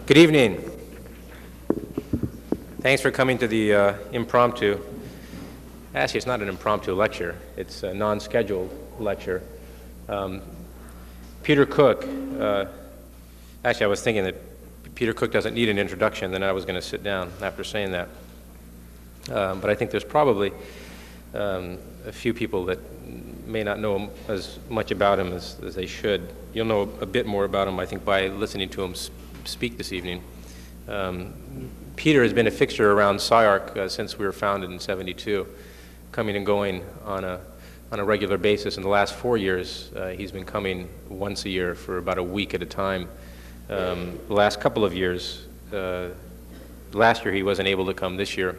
Good evening. Thanks for coming to the impromptu. Actually, it's not an impromptu lecture. It's a non-scheduled lecture. Peter Cook, actually I was thinking that Peter Cook doesn't need an introduction, then I was going to sit down after saying that. But I think there's probably a few people that may not know as much about him as they should. You'll know a bit more about him, I think, by listening to him speak this evening. Peter has been a fixture around SCI-Arc since we were founded in '72, coming and going on a regular basis. In the last 4 years, he's been coming once a year for about a week at a time. The last couple of years, last year he wasn't able to come. This year,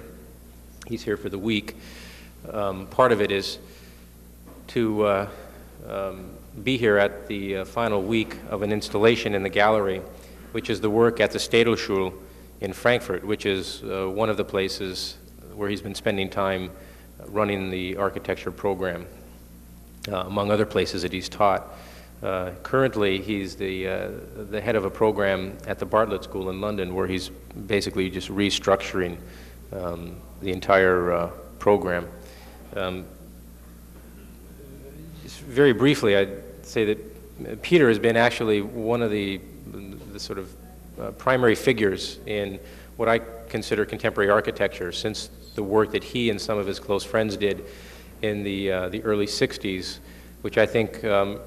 he's here for the week. Part of it is to be here at the final week of an installation in the gallery, which is the work at the Städelschule in Frankfurt, which is one of the places where he's been spending time running the architecture program, among other places that he's taught. Currently, he's the head of a program at the Bartlett School in London, where he's basically just restructuring the entire program. Just very briefly, I'd say that Peter has been actually one of the sort of primary figures in what I consider contemporary architecture, since the work that he and some of his close friends did in the early '60s, which I think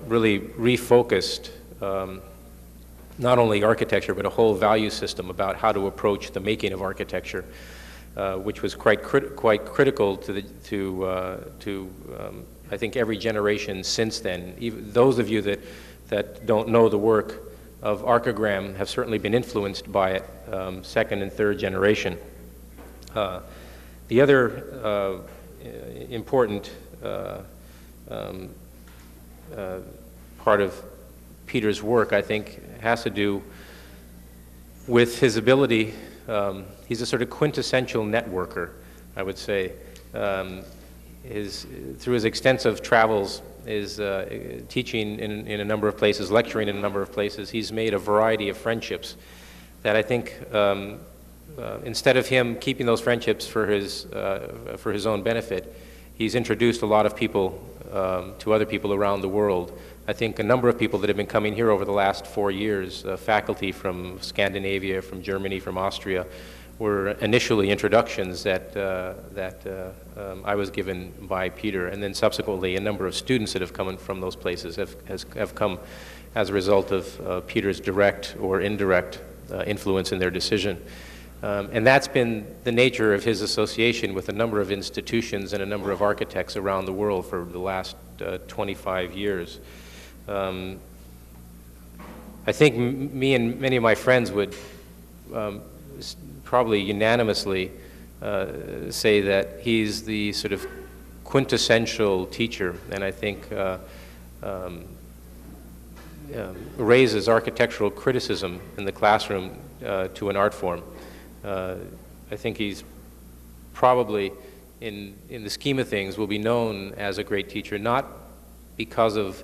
really refocused not only architecture but a whole value system about how to approach the making of architecture, which was quite critical to I think every generation since then. Even those of you that don't know the work of Archigram have certainly been influenced by it, second and third generation. The other important part of Peter's work, I think, has to do with his ability. He's a sort of quintessential networker, I would say. Through his extensive travels, is teaching in a number of places, lecturing in a number of places, he's made a variety of friendships that I think, instead of him keeping those friendships for his own benefit, he's introduced a lot of people to other people around the world. I think a number of people that have been coming here over the last 4 years, faculty from Scandinavia, from Germany, from Austria, were initially introductions that I was given by Peter, and then subsequently a number of students that have come in from those places have come as a result of Peter's direct or indirect influence in their decision. And that's been the nature of his association with a number of institutions and a number of architects around the world for the last 25 years. I think me and many of my friends would probably unanimously say that he's the sort of quintessential teacher, and I think raises architectural criticism in the classroom to an art form. I think he's probably, in the scheme of things, will be known as a great teacher, not because of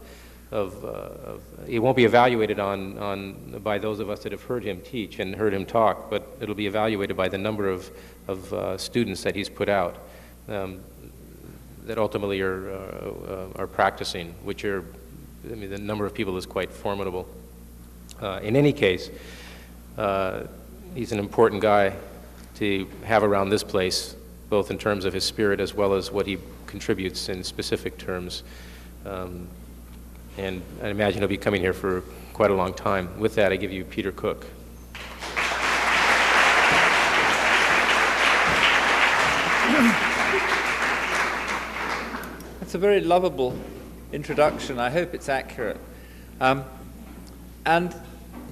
it won't be evaluated by those of us that have heard him teach and heard him talk, but it'll be evaluated by the number of students that he's put out that ultimately are practicing, which are, I mean, the number of people is quite formidable. In any case, he's an important guy to have around this place, both in terms of his spirit as well as what he contributes in specific terms. And I imagine he'll be coming here for quite a long time. With that, I give you Peter Cook. It's a very lovable introduction. I hope it's accurate. And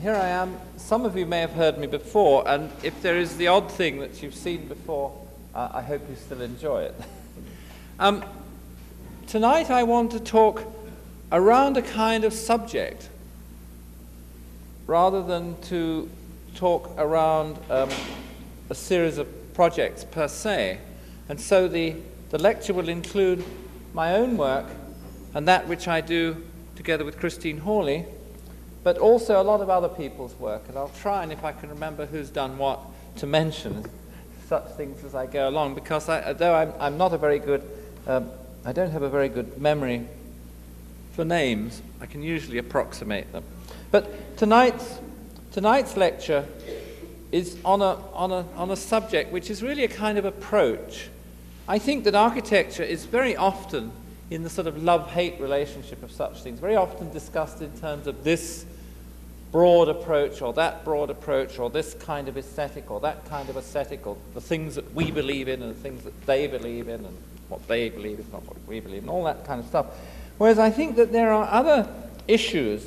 here I am. Some of you may have heard me before, and if there is the odd thing that you've seen before, I hope you still enjoy it. Tonight I want to talk around a kind of subject, rather than to talk around a series of projects per se. And so the lecture will include my own work and that which I do together with Christine Hawley, but also a lot of other people's work. And I'll try, and if I can remember who's done what, to mention such things as I go along, because though I'm not a very good, I don't have a very good memory for names, I can usually approximate them. But tonight's lecture is on a subject which is really a kind of approach. I think that architecture is very often in the sort of love-hate relationship of such things, very often discussed in terms of this broad approach or that broad approach or this kind of aesthetic or that kind of aesthetic, or the things that we believe in and the things that they believe in, and what they believe is not what we believe in, all that kind of stuff. Whereas I think that there are other issues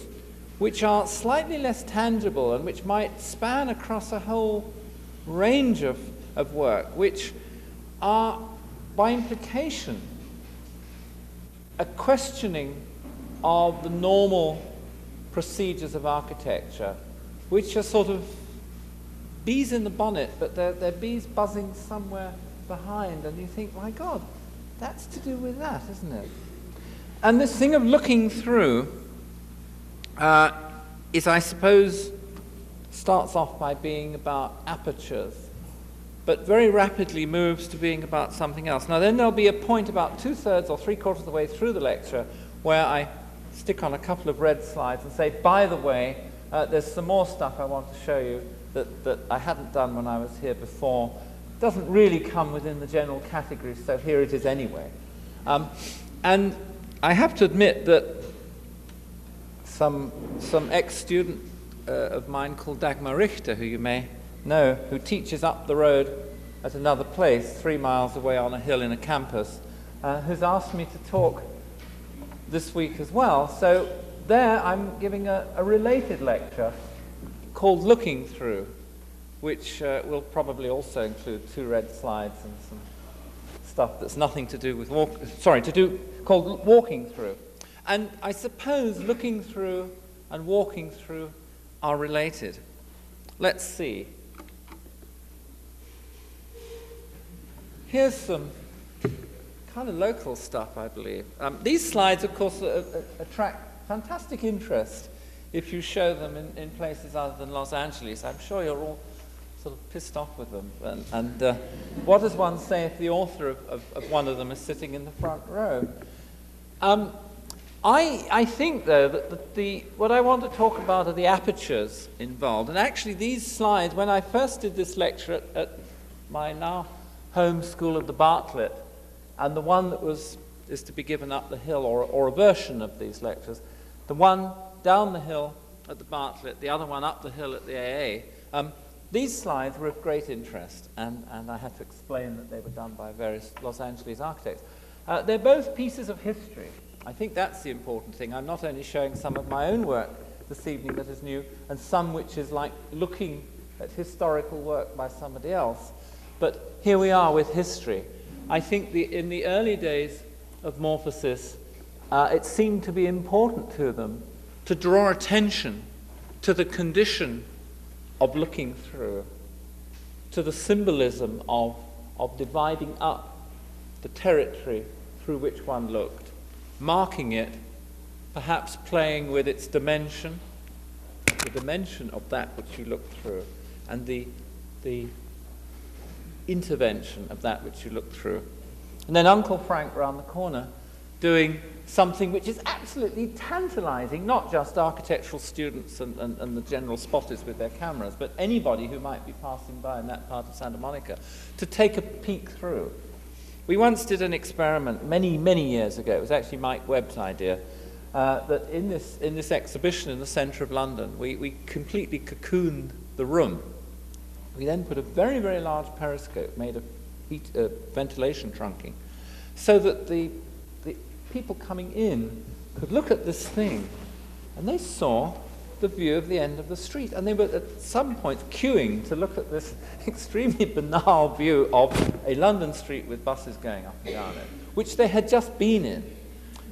which are slightly less tangible and which might span across a whole range of work, which are, by implication, a questioning of the normal procedures of architecture, which are sort of bees in the bonnet, but they're bees buzzing somewhere behind, and you think, my God, that's to do with that, isn't it? And this thing of looking through is, I suppose, starts off by being about apertures, but very rapidly moves to being about something else. Now then there'll be a point about 2/3 or 3/4 of the way through the lecture where I stick on a couple of red slides and say, by the way, there's some more stuff I want to show you that I hadn't done when I was here before. It doesn't really come within the general categories, so here it is anyway. And I have to admit that some ex-student of mine called Dagmar Richter, who you may know, who teaches up the road at another place, 3 miles away on a hill in a campus, who's asked me to talk this week as well. So there I'm giving a related lecture called Looking Through, which will probably also include 2 red slides and some stuff that's nothing to do with called Walking Through. And I suppose looking through and walking through are related. Let's see. Here's some kind of local stuff, I believe. These slides, of course, attract fantastic interest if you show them in places other than Los Angeles. I'm sure you're all sort of pissed off with them. And what does one say if the author of one of them is sitting in the front row? I think, though, that what I want to talk about are the apertures involved. And actually, these slides, when I first did this lecture at my now home school of the Bartlett, and the one that is to be given up the hill, or a version of these lectures, the one down the hill at the Bartlett, the other one up the hill at the AA, these slides were of great interest, and I had to explain that they were done by various Los Angeles architects. They're both pieces of history. I think that's the important thing. I'm not only showing some of my own work this evening that is new, and some which is like looking at historical work by somebody else, but here we are with history. I think in the early days of Morphosis, it seemed to be important to them to draw attention to the condition of looking through, to the symbolism of dividing up the territory through which one looked, marking it, perhaps playing with its dimension, the dimension of that which you look through, and the intervention of that which you look through. And then Uncle Frank round the corner doing something which is absolutely tantalizing, not just architectural students and the general spotters with their cameras, but anybody who might be passing by in that part of Santa Monica, to take a peek through. We once did an experiment many, many years ago. It was actually Mike Webb's idea, that in this exhibition in the centre of London, we completely cocooned the room. We then put a very, very large periscope made of ventilation trunking, so that the people coming in could look at this thing, and they saw the view of the end of the street, and they were at some point queuing to look at this extremely banal view of a London street with buses going up and down it, which they had just been in.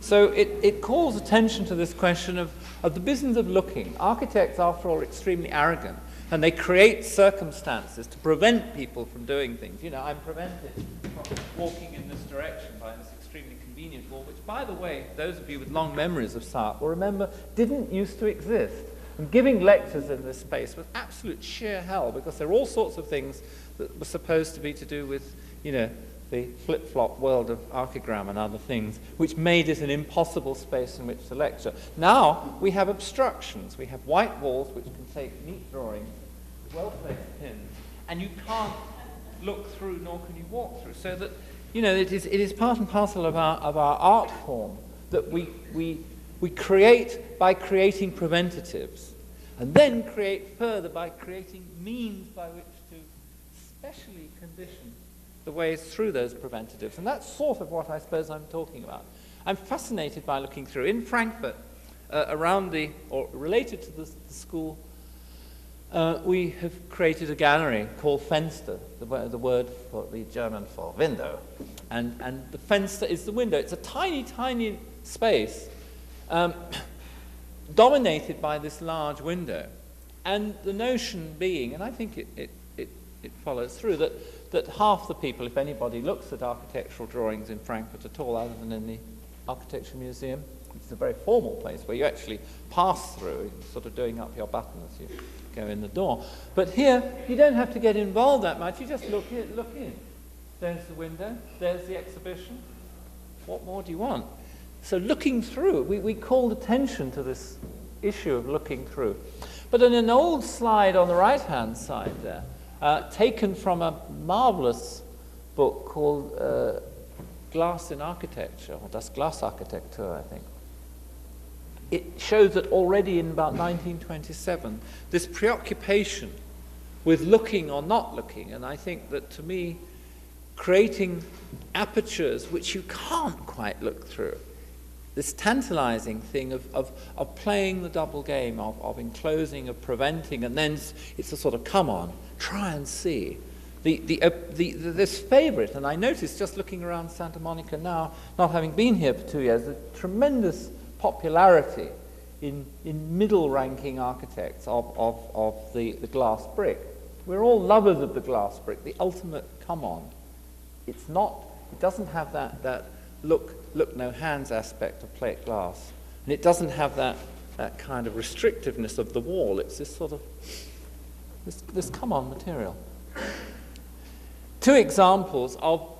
So it calls attention to this question of the business of looking. Architects, after all, are extremely arrogant, and they create circumstances to prevent people from doing things. You know, I'm prevented from walking in this direction by this extremely convenient wall, which, by the way, those of you with long memories of SCI-Arc will remember didn't used to exist And giving lectures in this space was absolute sheer hell, because there were all sorts of things that were supposed to be to do with, you know, the flip-flop world of archigram and other things, which made it an impossible space in which to lecture. Now we have obstructions. We have white walls which can take neat drawings, well-placed pins, and you can't look through, nor can you walk through. So that, you know, it is part and parcel of our art form that we create by creating preventatives, and then create further by creating means by which to specially condition the ways through those preventatives. And that's sort of what I suppose I'm talking about. I'm fascinated by looking through. In Frankfurt, or related to the school, we have created a gallery called Fenster, the word for the German for window. And the Fenster is the window. It's a tiny, tiny space dominated by this large window. And the notion being, and I think it follows through, that half the people, if anybody looks at architectural drawings in Frankfurt at all, other than in the Architecture Museum, it's a very formal place where you actually pass through, sort of doing up your button as you go in the door. But here, you don't have to get involved that much. You just look in. There's the window. There's the exhibition. What more do you want? So looking through, we called attention to this issue of looking through. But in an old slide on the right-hand side there, taken from a marvelous book called Glass in Architecture, or Das Glasarchitektur, I think. It shows that already in about 1927, this preoccupation with looking or not looking, and I think that to me, creating apertures which you can't quite look through, this tantalizing thing of playing the double game, of enclosing, of preventing, and then it's a sort of, come on, try and see. This favorite, and I noticed just looking around Santa Monica now, not having been here for 2 years, a tremendous popularity in middle-ranking architects of the glass brick. We're all lovers of the glass brick, the ultimate come on. It doesn't have that look no hands aspect of plate glass, and it doesn't have that kind of restrictiveness of the wall. It's this sort of this come on material. Two examples of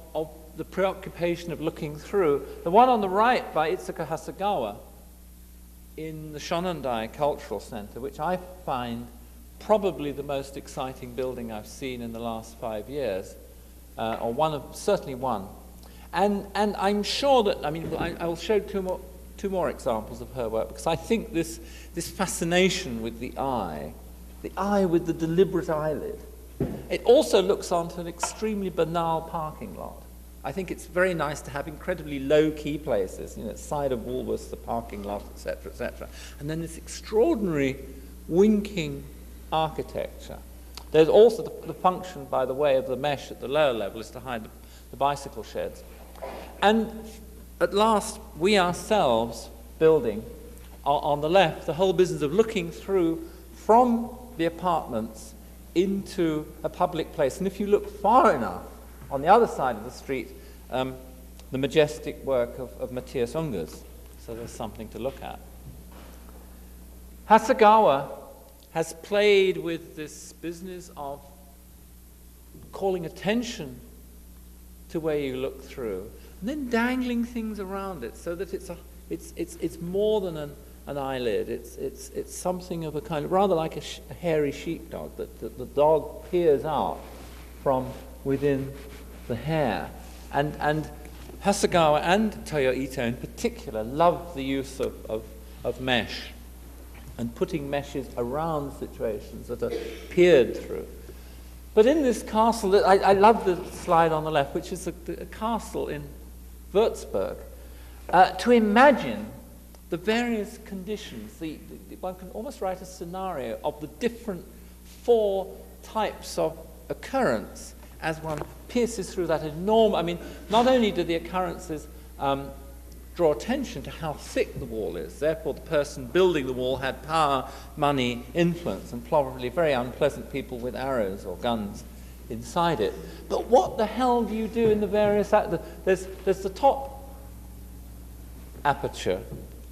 the preoccupation of looking through. The one on the right by Itsuka Hasegawa in the Shonendai Cultural Center, which I find probably the most exciting building I've seen in the last 5 years, or certainly one. And I'm sure that, I will show two more examples of her work, because I think this fascination with the eye with the deliberate eyelid, it also looks onto an extremely banal parking lot. I think it's very nice to have incredibly low-key places, side of Woolworths, the parking lot, etc., etc. And then this extraordinary winking architecture. There's also the function, by the way, of the mesh at the lower level is to hide the bicycle sheds. And at last, we ourselves building, on the left, the whole business of looking through from the apartments into a public place. And if you look far enough, on the other side of the street, the majestic work of Matthias Ungers. So there's something to look at. Hasegawa has played with this business of calling attention to where you look through, and then dangling things around it so that it's more than an eyelid. It's something of a kind of, rather like a hairy sheepdog, that the dog peers out from within the hair. And Hasegawa and Toyo Ito in particular love the use of mesh and putting meshes around situations that are peered through. But in this castle, I love the slide on the left, which is a castle in Würzburg, to imagine the various conditions. One can almost write a scenario of the different 4 types of occurrence as one pierces through that enormous. Not only do the occurrences draw attention to how thick the wall is, therefore the person building the wall had power, money, influence, and probably very unpleasant people with arrows or guns inside it. But what the hell do you do in the various... There's the top aperture,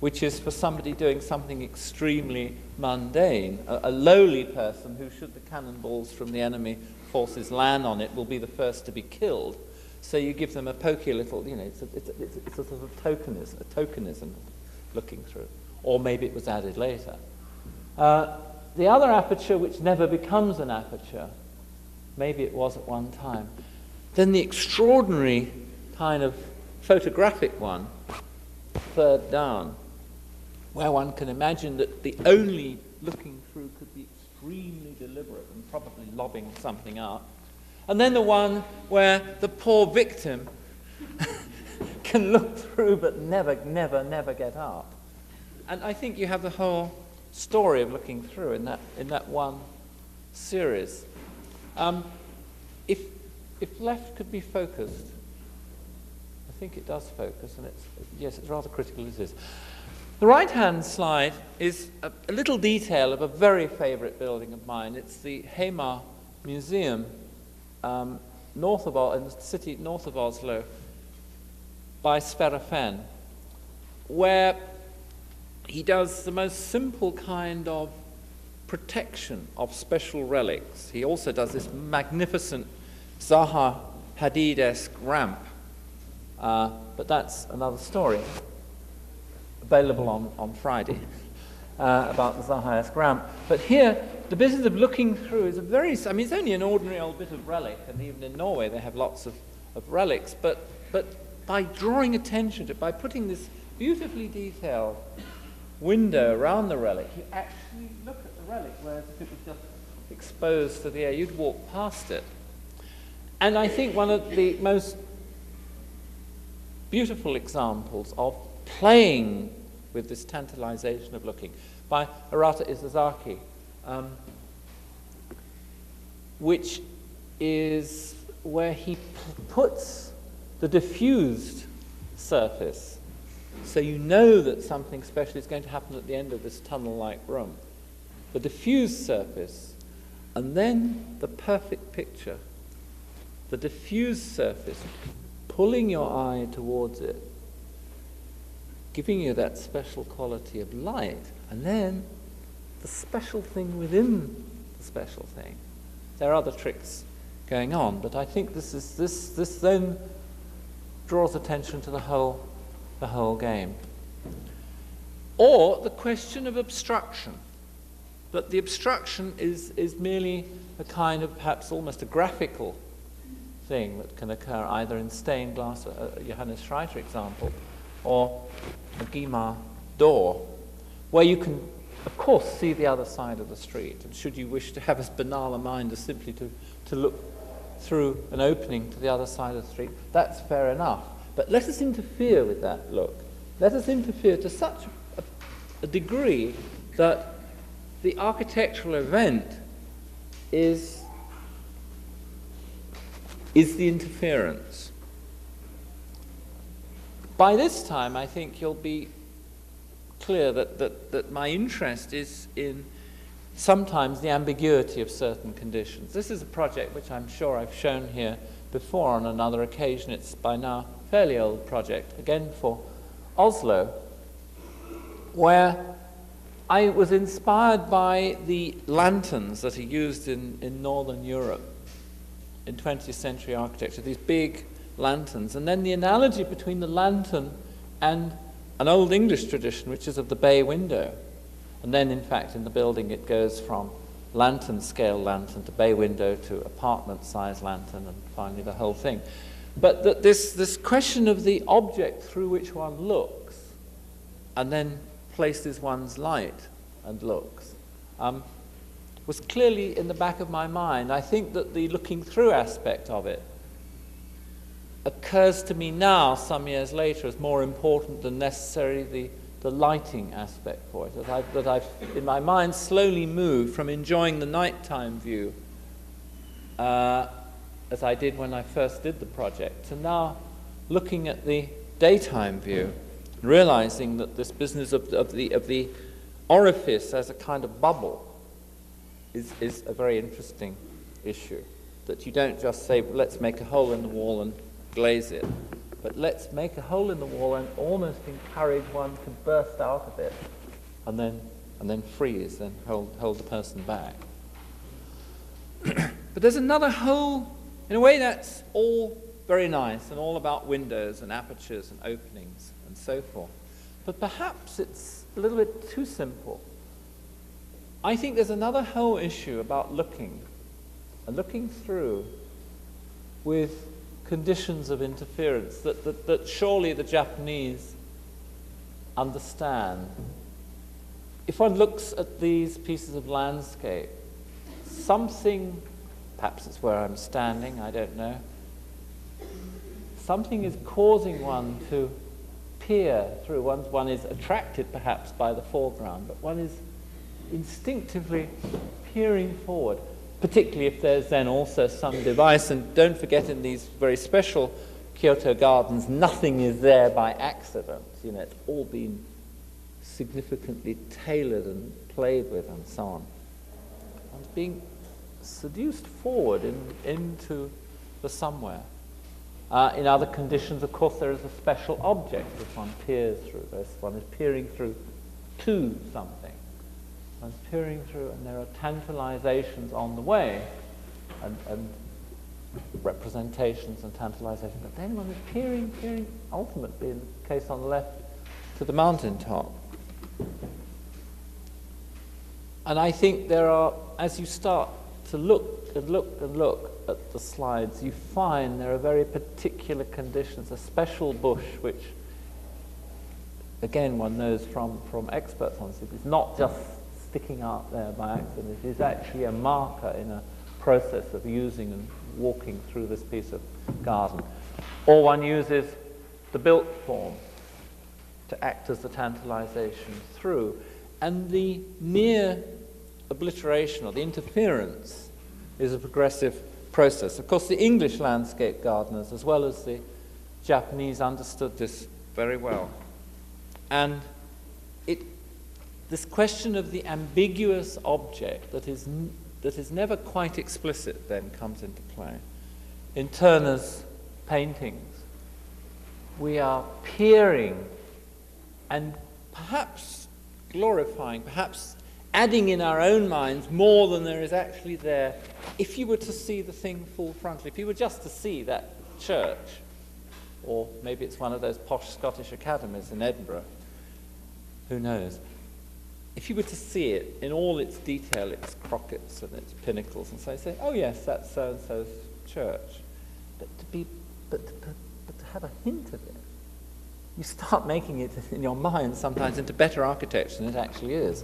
which is for somebody doing something extremely mundane. A lowly person who, should the cannonballs from the enemy forces land on it, will be the first to be killed. So you give them a pokey little, it's a sort of tokenism looking through. Or maybe it was added later. The other aperture, which never becomes an aperture, maybe it was at one time. Then the extraordinary kind of photographic one, third down, where one can imagine that the only looking through could be extremely deliberate and probably lobbing something out. And then the one where the poor victim can look through but never get out. And I think you have the whole story of looking through in that one series. If left could be focused, I think it does focus, and it's rather critical it is. The right-hand slide is a little detail of a very favorite building of mine. It's the Hamar Museum in the city north of Oslo by Sverre Fehn, where he does the most simple kind of protection of special relics. He also does this magnificent Zaha Hadid-esque ramp, but that's another story, available on Friday, about the Zaha-esque ramp. But here, the business of looking through is it's only an ordinary old bit of relic, and even in Norway they have lots of relics, but by drawing attention to it, by putting this beautifully detailed window around the relic, you actually look at the relic, whereas if it was just exposed to the air, you'd walk past it. And I think one of the most beautiful examples of playing with this tantalization of looking by Arata Isazaki, which is where he puts the diffused surface, so you know that something special is going to happen at the end of this tunnel-like room. The diffused surface, and then the perfect picture. The diffused surface, pulling your eye towards it, giving you that special quality of light, and then the special thing within the special thing. There are other tricks going on, but I think this then draws attention to the whole game. Or the question of obstruction, that the obstruction is merely a kind of perhaps almost a graphical thing that can occur either in stained glass, Johannes Schreiter example, or a Guimard door, where you can, of course, see the other side of the street. And should you wish to have as banal a mind as simply to look through an opening to the other side of the street, that's fair enough. But let us interfere with that look. Let us interfere to such a degree that the architectural event is the interference. By this time, I think you'll be clear that my interest is in sometimes the ambiguity of certain conditions. This is a project which I'm sure I've shown here before on another occasion. It's by now a fairly old project, again for Oslo, where I was inspired by the lanterns that are used in Northern Europe in 20th century architecture, these big lanterns. And then the analogy between the lantern and an old English tradition, which is of the bay window. And then, in fact, in the building it goes from lantern, scale lantern, to bay window, to apartment-size lantern, and finally the whole thing. But that this question of the object through which one looks, and then places one's light and looks, was clearly in the back of my mind. I think that the looking through aspect of it occurs to me now, some years later, as more important than necessarily the lighting aspect for it. That I've, in my mind, slowly moved from enjoying the nighttime view, as I did when I first did the project, to now looking at the daytime view, realizing that this business of the orifice as a kind of bubble is a very interesting issue. That you don't just say, let's make a hole in the wall and glaze it, but let's make a hole in the wall and almost encourage one to burst out of it, and then freeze, and hold the person back. But there's another hole. In a way, that's all very nice and all about windows and apertures and openings and so forth. But perhaps it's a little bit too simple. I think there's another whole issue about looking and looking through with conditions of interference that surely the Japanese understand. If one looks at these pieces of landscape, something, perhaps it's where I'm standing, I don't know, something is causing one to peer through. One is attracted perhaps by the foreground, but one is instinctively peering forward, particularly if there's then also some device. And don't forget, in these very special Kyoto gardens, nothing is there by accident. You know, it's all been significantly tailored and played with and so on. One's being seduced forward into the somewhere. In other conditions, of course, there is a special object which one peers through. One is peering through to something. One's peering through, and there are tantalizations on the way, and representations and tantalizations. But then one is peering, ultimately, in the case on the left, to the mountaintop. And I think there are, as you start to look and look and look at the slides, you find there are very particular conditions, a special bush which, again, one knows from experts on this, it's not just sticking out there by accident, it is actually a marker in a process of using and walking through this piece of garden. Or one uses the built form to act as the tantalization through. And the near obliteration or the interference is a progressive process. Of course, the English landscape gardeners, as well as the Japanese, understood this very well. And this question of the ambiguous object that is never quite explicit then comes into play. In Turner's paintings, we are peering and perhaps glorifying, perhaps adding in our own minds more than there is actually there. If you were to see the thing full frontal, if you were just to see that church, or maybe it's one of those posh Scottish academies in Edinburgh, who knows? If you were to see it in all its detail, its crockets and its pinnacles, and so you say, oh yes, that's so-and-so's church. But to have a hint of it, you start making it in your mind sometimes into better architecture than it actually is.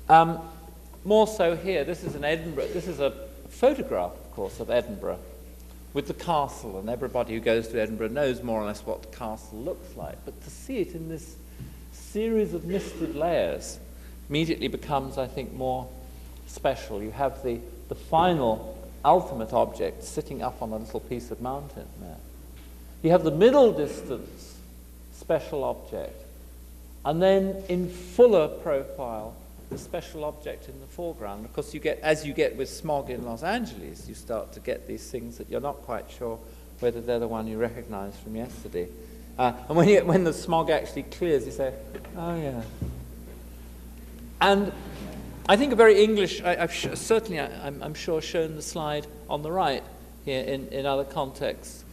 More so here, this is in Edinburgh. This is a photograph, of course, of Edinburgh with the castle, and everybody who goes to Edinburgh knows more or less what the castle looks like. But to see it in this series of misted layers immediately becomes, I think, more special. You have the final, ultimate object sitting up on a little piece of mountain there. You have the middle distance special object, and then in fuller profile, the special object in the foreground. Of course, as you get with smog in Los Angeles, you start to get these things that you're not quite sure whether they're the one you recognize from yesterday. And when the smog actually clears, you say, oh yeah. And I think a very English, I'm sure shown the slide on the right here in other contexts,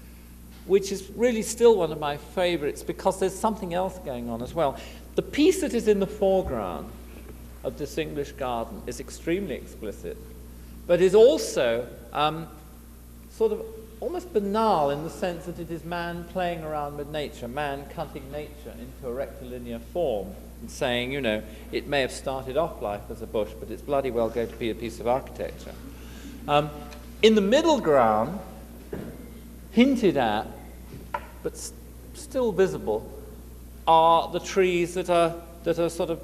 which is really still one of my favorites because there's something else going on as well. The piece that is in the foreground of this English garden is extremely explicit, but is also sort of almost banal in the sense that it is man playing around with nature, man cutting nature into a rectilinear form and saying, you know, it may have started off life as a bush, but it's bloody well going to be a piece of architecture. In the middle ground, hinted at, but still visible, are the trees that are sort of,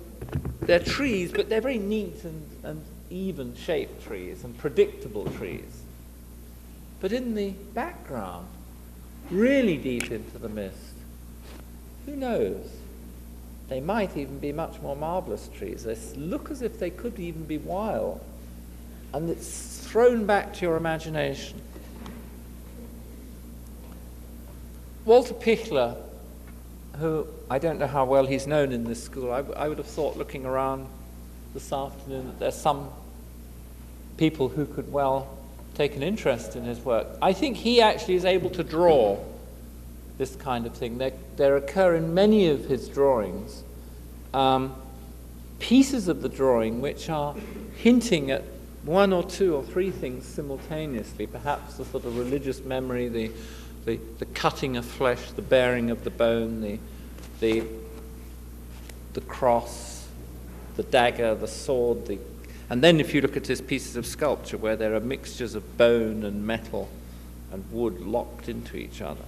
they're trees, but they're very neat and even shaped trees and predictable trees. But in the background, really deep into the mist, who knows? They might even be much more marvelous trees. They look as if they could even be wild. And it's thrown back to your imagination. Walter Pichler, who I don't know how well he's known in this school, I would have thought, looking around this afternoon, that there's some people who could well take an interest in his work. I think he actually is able to draw this kind of thing. There occur in many of his drawings pieces of the drawing which are hinting at one or two or three things simultaneously, perhaps the sort of religious memory, the cutting of flesh, the bearing of the bone, the cross, the dagger, the sword, and then if you look at his pieces of sculpture where there are mixtures of bone and metal and wood locked into each other.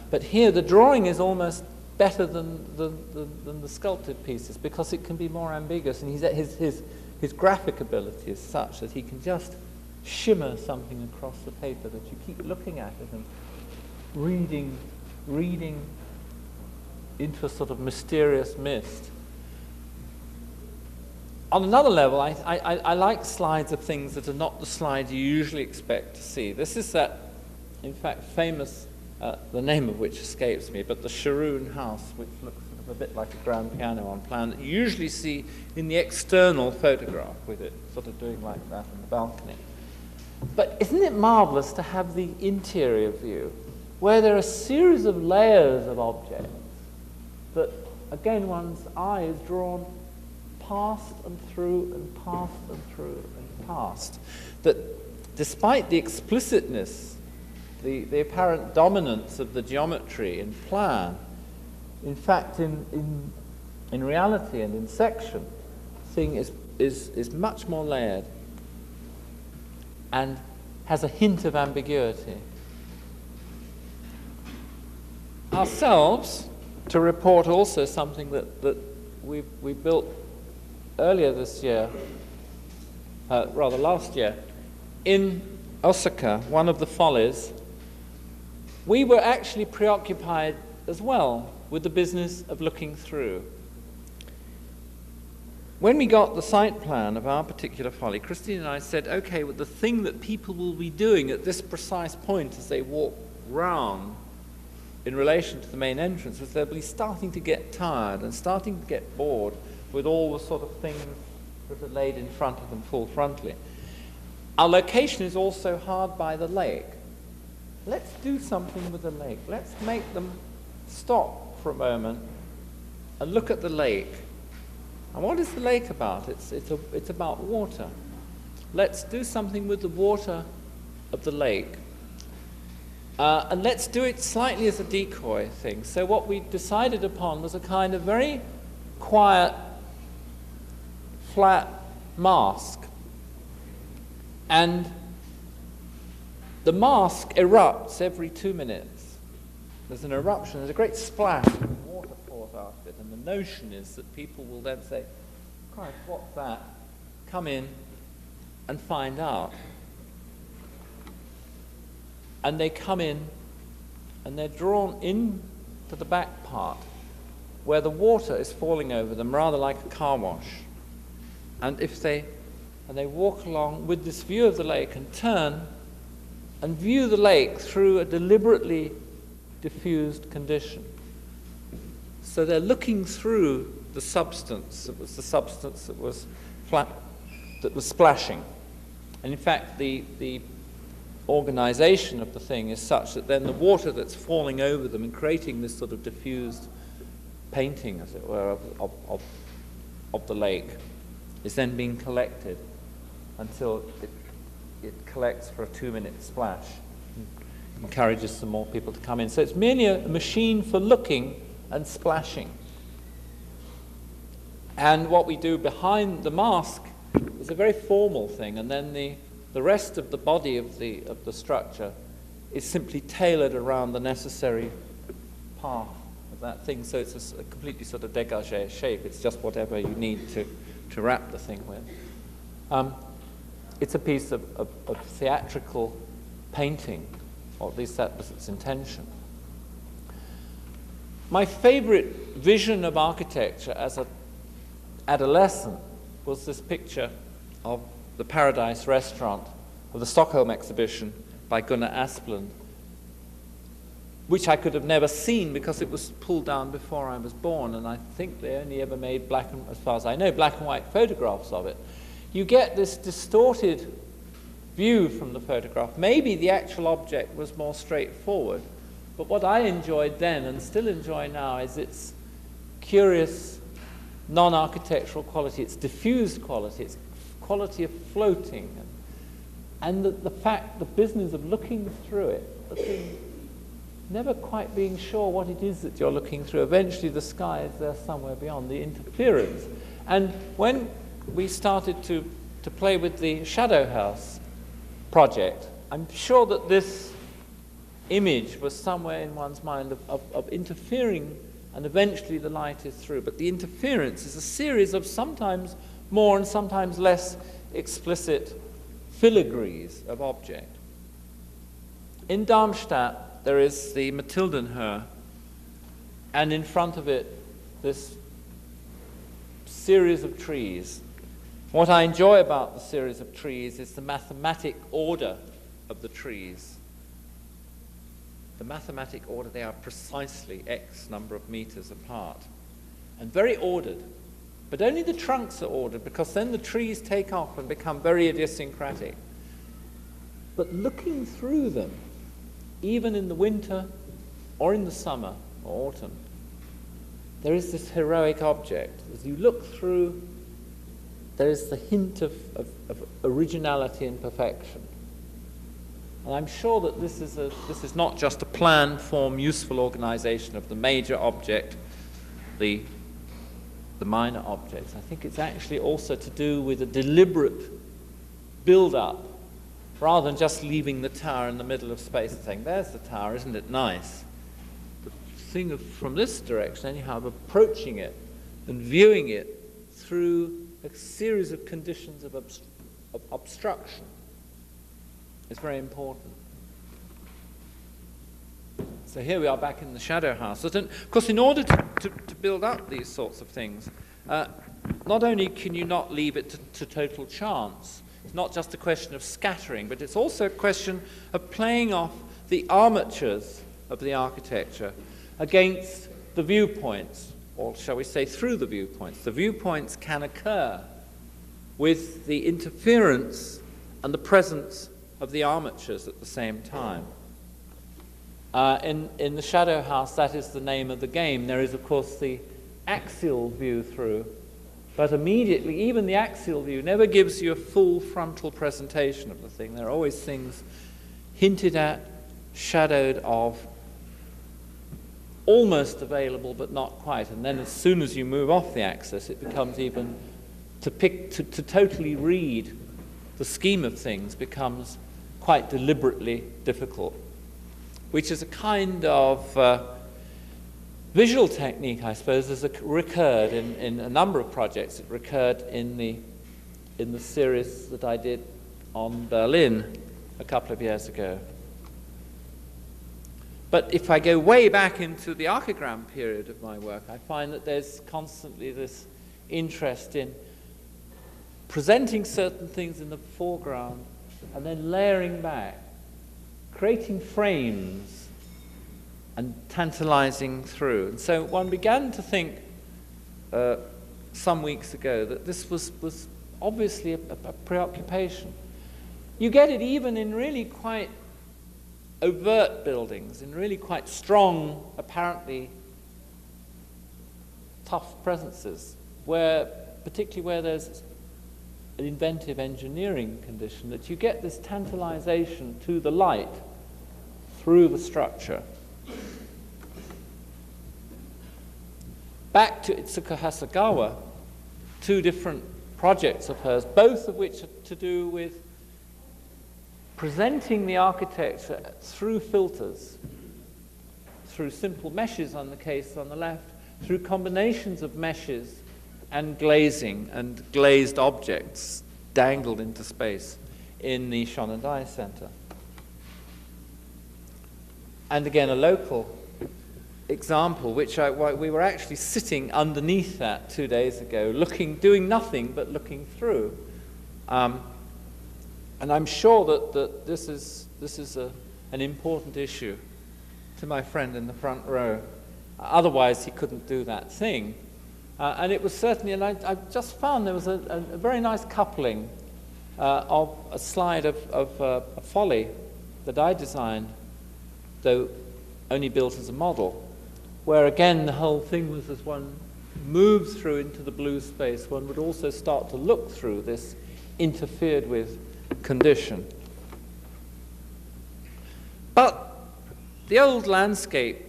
But here the drawing is almost better than the sculpted pieces because it can be more ambiguous, and his graphic ability is such that he can just shimmer something across the paper that you keep looking at it and reading into a sort of mysterious mist. On another level, I like slides of things that are not the slides you usually expect to see. This is that, in fact, famous, the name of which escapes me, but the Sharoon house, which looks sort of a bit like a grand piano on plan, that you usually see in the external photograph with it sort of doing like that on the balcony. But isn't it marvelous to have the interior view, where there are a series of layers of objects that, again, one's eye is drawn past and through and past and through and past. That despite the explicitness, the apparent dominance of the geometry in plan, in fact, in reality and in section, the thing is much more layered and has a hint of ambiguity. Ourselves, to report also something that we built earlier this year, rather last year, in Osaka, one of the follies, we were actually preoccupied as well with the business of looking through. When we got the site plan of our particular folly, Christine and I said, okay, well, the thing that people will be doing at this precise point as they walk round in relation to the main entrance is they'll be starting to get tired and starting to get bored with all the sort of things that are laid in front of them full frontally. Our location is also hard by the lake. Let's do something with the lake. Let's make them stop for a moment and look at the lake. And what is the lake about? It's about water. Let's do something with the water of the lake. And let's do it slightly as a decoy thing. So what we decided upon was a kind of very quiet, flat mask. And the mask erupts every 2 minutes. There's an eruption, there's a great splash, and water pours out of it. And the notion is that people will then say, Christ, what's that? Come in and find out. And they come in and they're drawn in to the back part where the water is falling over them rather like a car wash. And they walk along with this view of the lake and turn and view the lake through a deliberately diffused condition. So they're looking through the substance. It was the substance that was flat, that was splashing. And in fact, the organization of the thing is such that then the water that's falling over them and creating this sort of diffused painting, as it were, of the lake is then being collected until it collects for a 2-minute splash. Encourages some more people to come in. So it's merely a machine for looking and splashing. And what we do behind the mask is a very formal thing, and then the rest of the body of the structure is simply tailored around the necessary path of that thing. So it's a completely sort of dégagé shape. It's just whatever you need to wrap the thing with. It's a piece of theatrical painting, or at least that was its intention. My favorite vision of architecture as an adolescent was this picture of the Paradise Restaurant of the Stockholm exhibition by Gunnar Asplund, which I could have never seen because it was pulled down before I was born, and I think they only ever made as far as I know, black and white photographs of it. You get this distorted view from the photograph. Maybe the actual object was more straightforward, but what I enjoyed then and still enjoy now is its curious non-architectural quality, its diffused quality, its quality of floating, and the fact, the business of looking through it, never quite being sure what it is that you're looking through. Eventually the sky is there somewhere beyond, the interference. And when we started to play with the Shadow House project, I'm sure that this image was somewhere in one's mind of interfering, and eventually the light is through. But the interference is a series of sometimes more and sometimes less explicit filigrees of object. In Darmstadt, there is the Mathildenhöhe, and in front of it, this series of trees. What I enjoy about the series of trees is the mathematic order of the trees. The mathematic order, they are precisely X number of meters apart, and very ordered. But only the trunks are ordered, because then the trees take off and become very idiosyncratic. But looking through them, even in the winter or in the summer or autumn, there is this heroic object. As you look through, there is the hint of originality and perfection. And I'm sure that this is not just a plan, form, useful organization of the major object, the minor objects. I think it's actually also to do with a deliberate build-up, rather than just leaving the tower in the middle of space and saying, there's the tower, isn't it nice? The thing from this direction, anyhow, of approaching it and viewing it through a series of conditions of obstruction is very important. So here we are back in the Shadow House. Of course, in order to build up these sorts of things, not only can you not leave it to total chance, it's not just a question of scattering, but it's also a question of playing off the armatures of the architecture against the viewpoints, or shall we say through the viewpoints. The viewpoints can occur with the interference and the presence of the armatures at the same time. In the Shadow House, that is the name of the game. There is, of course, the axial view through, but immediately, even the axial view never gives you a full frontal presentation of the thing. There are always things hinted at, shadowed of, almost available but not quite. And then as soon as you move off the axis, it becomes even, to totally read the scheme of things becomes quite deliberately difficult, which is a kind of visual technique, I suppose, has recurred in a number of projects. It recurred in the series that I did on Berlin a couple of years ago. But if I go way back into the archigram period of my work, I find that there's constantly this interest in presenting certain things in the foreground and then layering back, creating frames and tantalizing through. And so one began to think some weeks ago that this was obviously a preoccupation. You get it even in really quite overt buildings, in really quite strong, apparently tough presences, particularly where there's an inventive engineering condition, that you get this tantalization to the light through the structure. Back to Itsuko Hasegawa, two different projects of hers, both of which are to do with presenting the architecture through filters, through simple meshes on the case on the left, through combinations of meshes and glazing and glazed objects dangled into space in the Shonendai Center. And again, a local example, which we were actually sitting underneath that 2 days ago, doing nothing but looking through. And I'm sure that this is an important issue to my friend in the front row. Otherwise, he couldn't do that thing. And it was certainly, and I just found there was a very nice coupling of a slide of a Folly that I designed, though only built as a model, where again the whole thing was, as one moves through into the blue space, one would also start to look through this interfered with condition. But the old landscape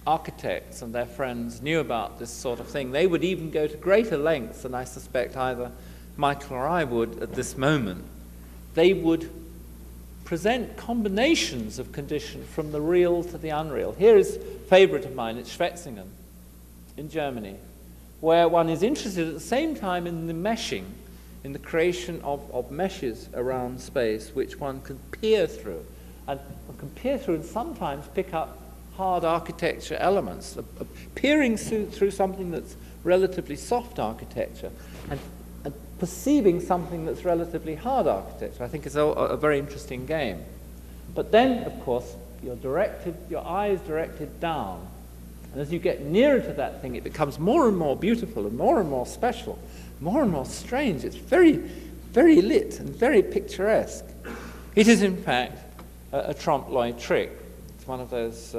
architects and their friends knew about this sort of thing. They would even go to greater lengths than I suspect either Michael or I would at this moment. They would present combinations of condition from the real to the unreal. Here is a favorite of mine, it's Schwetzingen in Germany, where one is interested at the same time in the meshing, in the creation of meshes around space, which one can peer through. And one can peer through and sometimes pick up hard architecture elements, peering through something that's relatively soft architecture and perceiving something that's relatively hard architecture. I think is a very interesting game. But then, of course, your eye is directed down. And as you get nearer to that thing, it becomes more and more beautiful and more special, more and more strange. It's very, very lit and very picturesque. It is, in fact, a trompe-l'oeil trick. It's one of those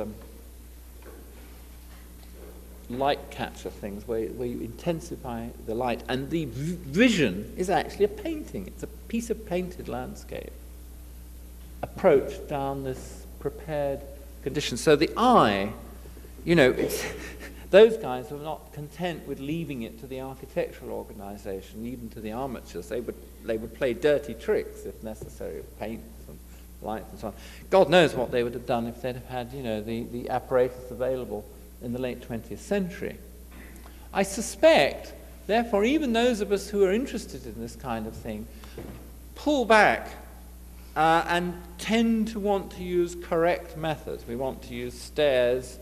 light capture things where you intensify the light, and the vision is actually a painting. It's a piece of painted landscape approached down this prepared condition. So the eye, those guys were not content with leaving it to the architectural organization, even to the amateurs. They would play dirty tricks if necessary, with paints and lights and so on. God knows what they would have done if they'd have had, the apparatus available in the late 20th century. I suspect, therefore, even those of us who are interested in this kind of thing pull back and tend to want to use correct methods. We want to use stairs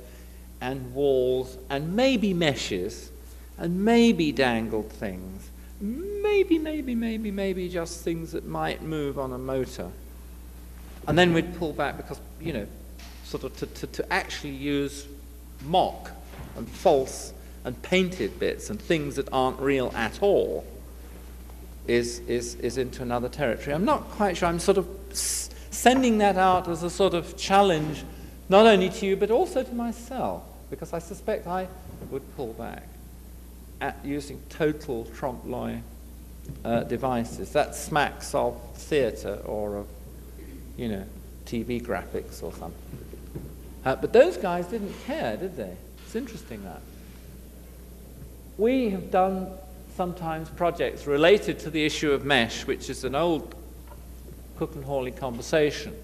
and walls and maybe meshes and maybe dangled things, maybe just things that might move on a motor. And then we'd pull back because, sort of to actually use mock and false and painted bits and things that aren't real at all is into another territory. I'm not quite sure. I'm sort of sending that out as a sort of challenge, not only to you but also to myself, because I suspect I would pull back at using total trompe-l'oeil devices. That smacks of theatre or of, TV graphics or something. But those guys didn't care, did they? It's interesting that. We have done sometimes projects related to the issue of mesh, which is an old Cook and Hawley conversation.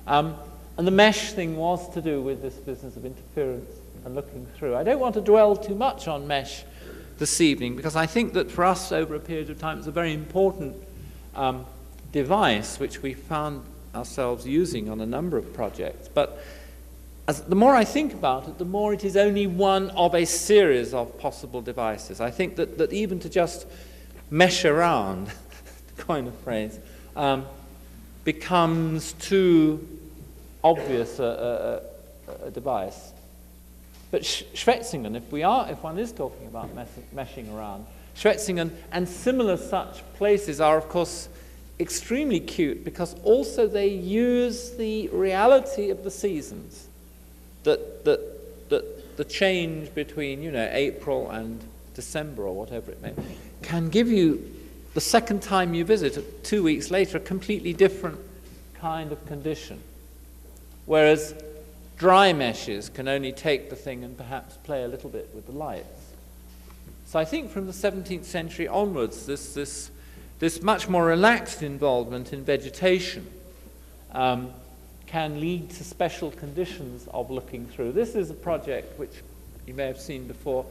And the mesh thing was to do with this business of interference and looking through. I don't want to dwell too much on mesh this evening, because I think that for us over a period of time it's a very important device which we found ourselves using on a number of projects. But the more I think about it, the more it is only one of a series of possible devices. I think that even to just mesh around, to coin a phrase, becomes too obvious a device. But Schwetzingen, if one is talking about meshing around, Schwetzingen and similar such places are, of course, extremely cute because also they use the reality of the seasons. That the change between, April and December or whatever it may be, can give you, the second time you visit, 2 weeks later, a completely different kind of condition. Whereas dry meshes can only take the thing and perhaps play a little bit with the lights. So I think from the 17th century onwards, this much more relaxed involvement in vegetation can lead to special conditions of looking through. This is a project which you may have seen before,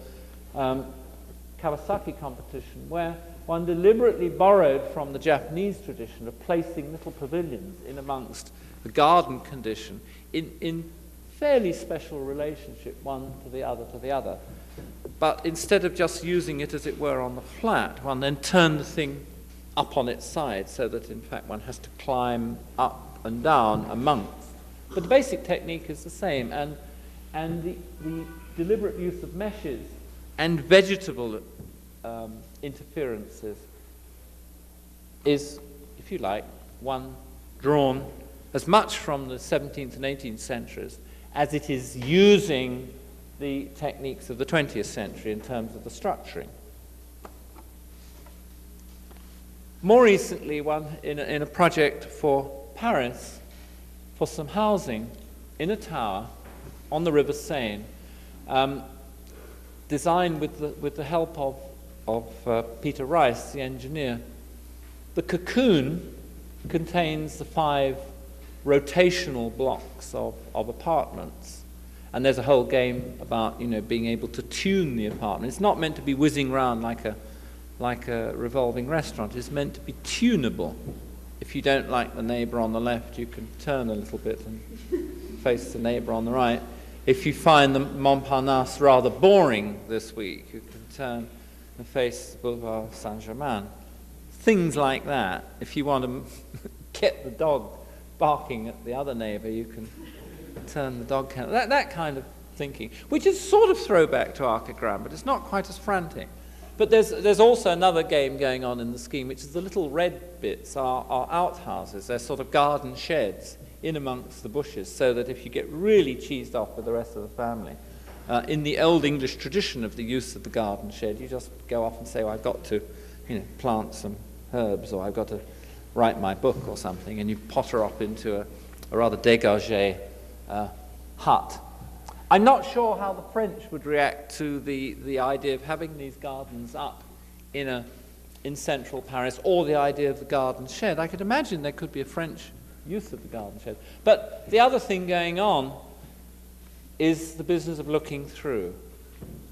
Kawasaki competition, where one deliberately borrowed from the Japanese tradition of placing little pavilions in amongst the garden condition in fairly special relationship, one to the other. But instead of just using it, as it were, on the flat, one then turned the thing up on its side so that, in fact, one has to climb up and down amongst But the basic technique is the same, and the deliberate use of meshes and vegetable interferences is, if you like, one drawn as much from the 17th and 18th centuries as it is using the techniques of the 20th century in terms of the structuring. More recently, in a project for Paris, for some housing in a tower on the River Seine, designed with the help of Peter Rice, the engineer. The cocoon contains the 5 rotational blocks of apartments. And there's a whole game about, being able to tune the apartment. It's not meant to be whizzing round like a revolving restaurant. It's meant to be tunable. If you don't like the neighbor on the left, you can turn a little bit and face the neighbor on the right. If you find the Montparnasse rather boring this week, you can turn and face Boulevard Saint-Germain. Things like that. If you want to get the dog barking at the other neighbor, you can turn the dog kennel. That kind of thinking, which is sort of throwback to archigram, but it's not quite as frantic. But there's also another game going on in the scheme, which is the little red bits are outhouses. They're sort of garden sheds in amongst the bushes, so that if you get really cheesed off with the rest of the family, in the old English tradition of the use of the garden shed, you just go off and say, well, I've got to plant some herbs, or I've got to write my book or something, and you potter off into a rather dégagé hut. I'm not sure how the French would react to the idea of having these gardens up in central Paris, or the idea of the garden shed. I could imagine there could be a French use of the garden shed. But the other thing going on is the business of looking through.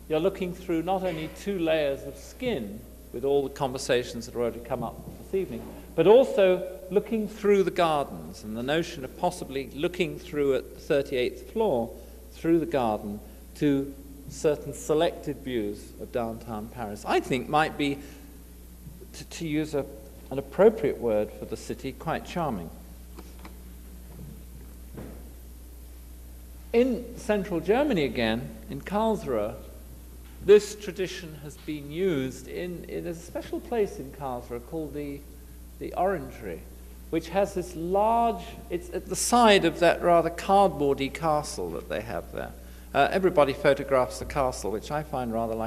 You're looking through not only 2 layers of skin, with all the conversations that have already come up this evening, but also looking through the gardens, and the notion of possibly looking through at the 38th floor, through the garden, to certain selected views of downtown Paris, I think might be, to use an appropriate word for the city, quite charming. In central Germany again, in Karlsruhe, this tradition has been used in a special place in Karlsruhe called the Orangery, which has this large, it's at the side of that rather cardboardy castle that they have there. Everybody photographs the castle, which I find rather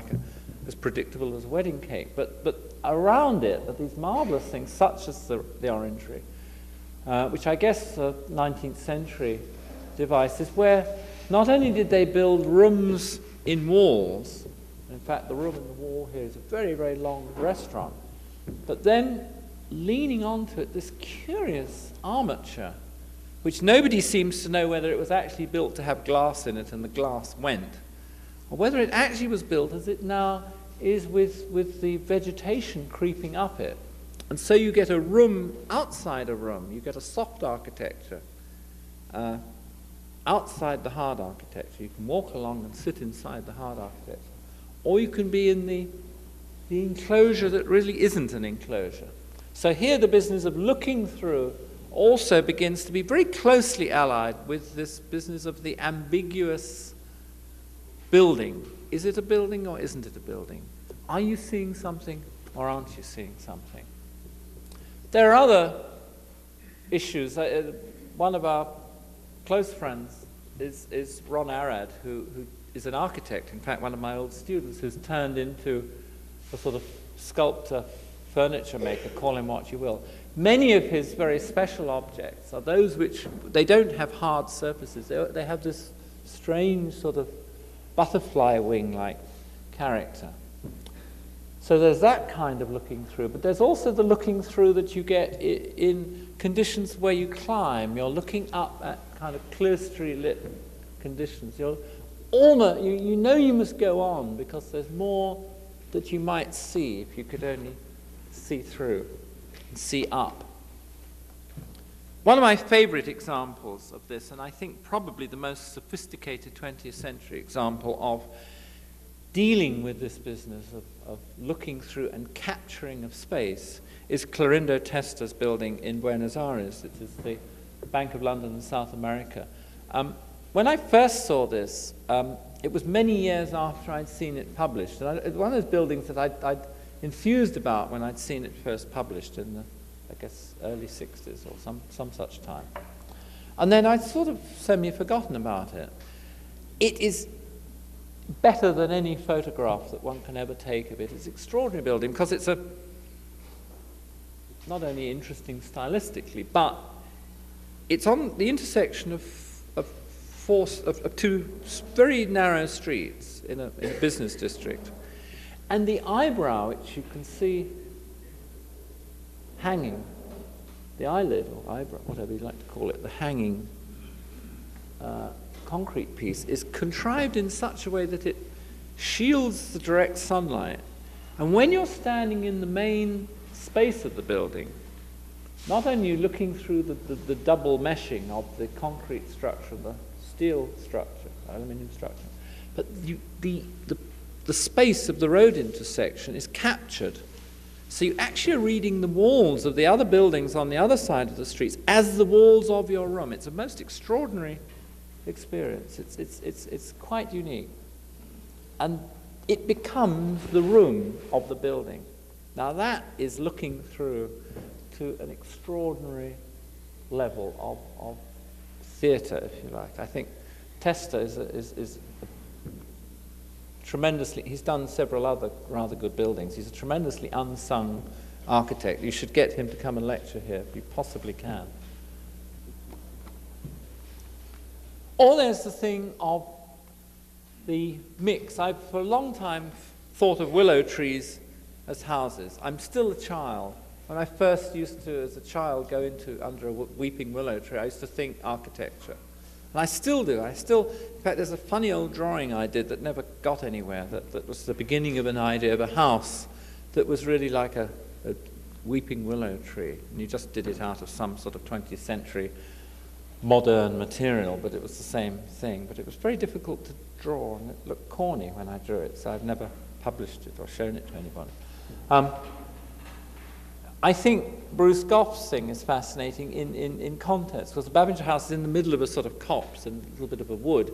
as predictable as a wedding cake. But around it are these marvelous things, such as the Orangery, which I guess a 19th century device is, where not only did they build rooms in walls, in fact the room in the wall here is a very, very long restaurant, but then leaning onto it this curious armature, which nobody seems to know whether it was actually built to have glass in it and the glass went, or whether it actually was built as it now is with the vegetation creeping up it. And so you get a room outside a room, you get a soft architecture outside the hard architecture. You can walk along and sit inside the hard architecture, or you can be in the enclosure that really isn't an enclosure. So here the business of looking through also begins to be very closely allied with this business of the ambiguous building. Is it a building or isn't it a building? Are you seeing something or aren't you seeing something? There are other issues. One of our close friends is Ron Arad, who is an architect, in fact one of my old students, who's turned into a sort of sculptor, furniture maker, call him what you will. Many of his very special objects are those which, they don't have hard surfaces, they have this strange sort of butterfly wing-like character. So there's that kind of looking through, but there's also the looking through that you get in conditions where you climb. You're looking up at kind of clerestory lit conditions. You're almost, you know you must go on because there's more that you might see if you could only see through and see up. One of my favorite examples of this, and I think probably the most sophisticated 20th century example of dealing with this business of looking through and capturing of space, is Clorindo Testa's building in Buenos Aires. It is the Bank of London in South America. When I first saw this, it was many years after I'd seen it published. And it's one of those buildings that I'd enthused about when I'd seen it first published in the, I guess, early 60s or some such time. And then I'd sort of semi-forgotten about it. It is better than any photograph that one can ever take of it. It's an extraordinary building because it's not only interesting stylistically, but it's on the intersection of two very narrow streets in a business district. And the eyebrow, which you can see hanging, the eyelid or eyebrow, whatever you like to call it, the hanging concrete piece is contrived in such a way that it shields the direct sunlight. And when you're standing in the main space of the building, not only are you looking through the double meshing of the concrete structure, the steel structure, aluminium structure, but the space of the road intersection is captured. So you actually are reading the walls of the other buildings on the other side of the streets as the walls of your room. It's a most extraordinary experience. It's quite unique. And it becomes the room of the building. Now that is looking through to an extraordinary level of theatre, if you like. I think Testa is tremendously, he's done several other rather good buildings. He's a tremendously unsung architect. You should get him to come and lecture here if you possibly can. Or there's the thing of the mix. I've for a long time thought of willow trees as houses. I'm still a child. When I first used to, as a child, go under a weeping willow tree, I used to think architecture. And I still do. In fact, there's a funny old drawing I did that never got anywhere, that was the beginning of an idea of a house that was really like a weeping willow tree. And you just did it out of some sort of 20th century modern material, but it was the same thing. But it was very difficult to draw, and it looked corny when I drew it, so I've never published it or shown it to anybody. I think Bruce Gough's thing is fascinating in context, because the Babinger House is in the middle of a sort of copse and a little bit of a wood,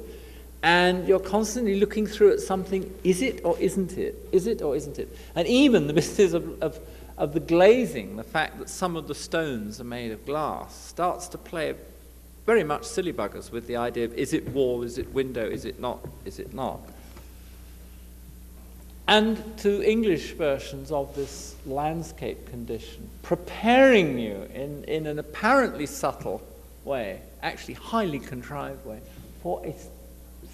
and you're constantly looking through at something, is it or isn't it? Is it or isn't it? And even the business of the glazing, the fact that some of the stones are made of glass, starts to play very much silly buggers with the idea of, is it wall, is it window, is it not, is it not? And to English versions of this landscape condition, preparing you in an apparently subtle way, actually highly contrived way, for a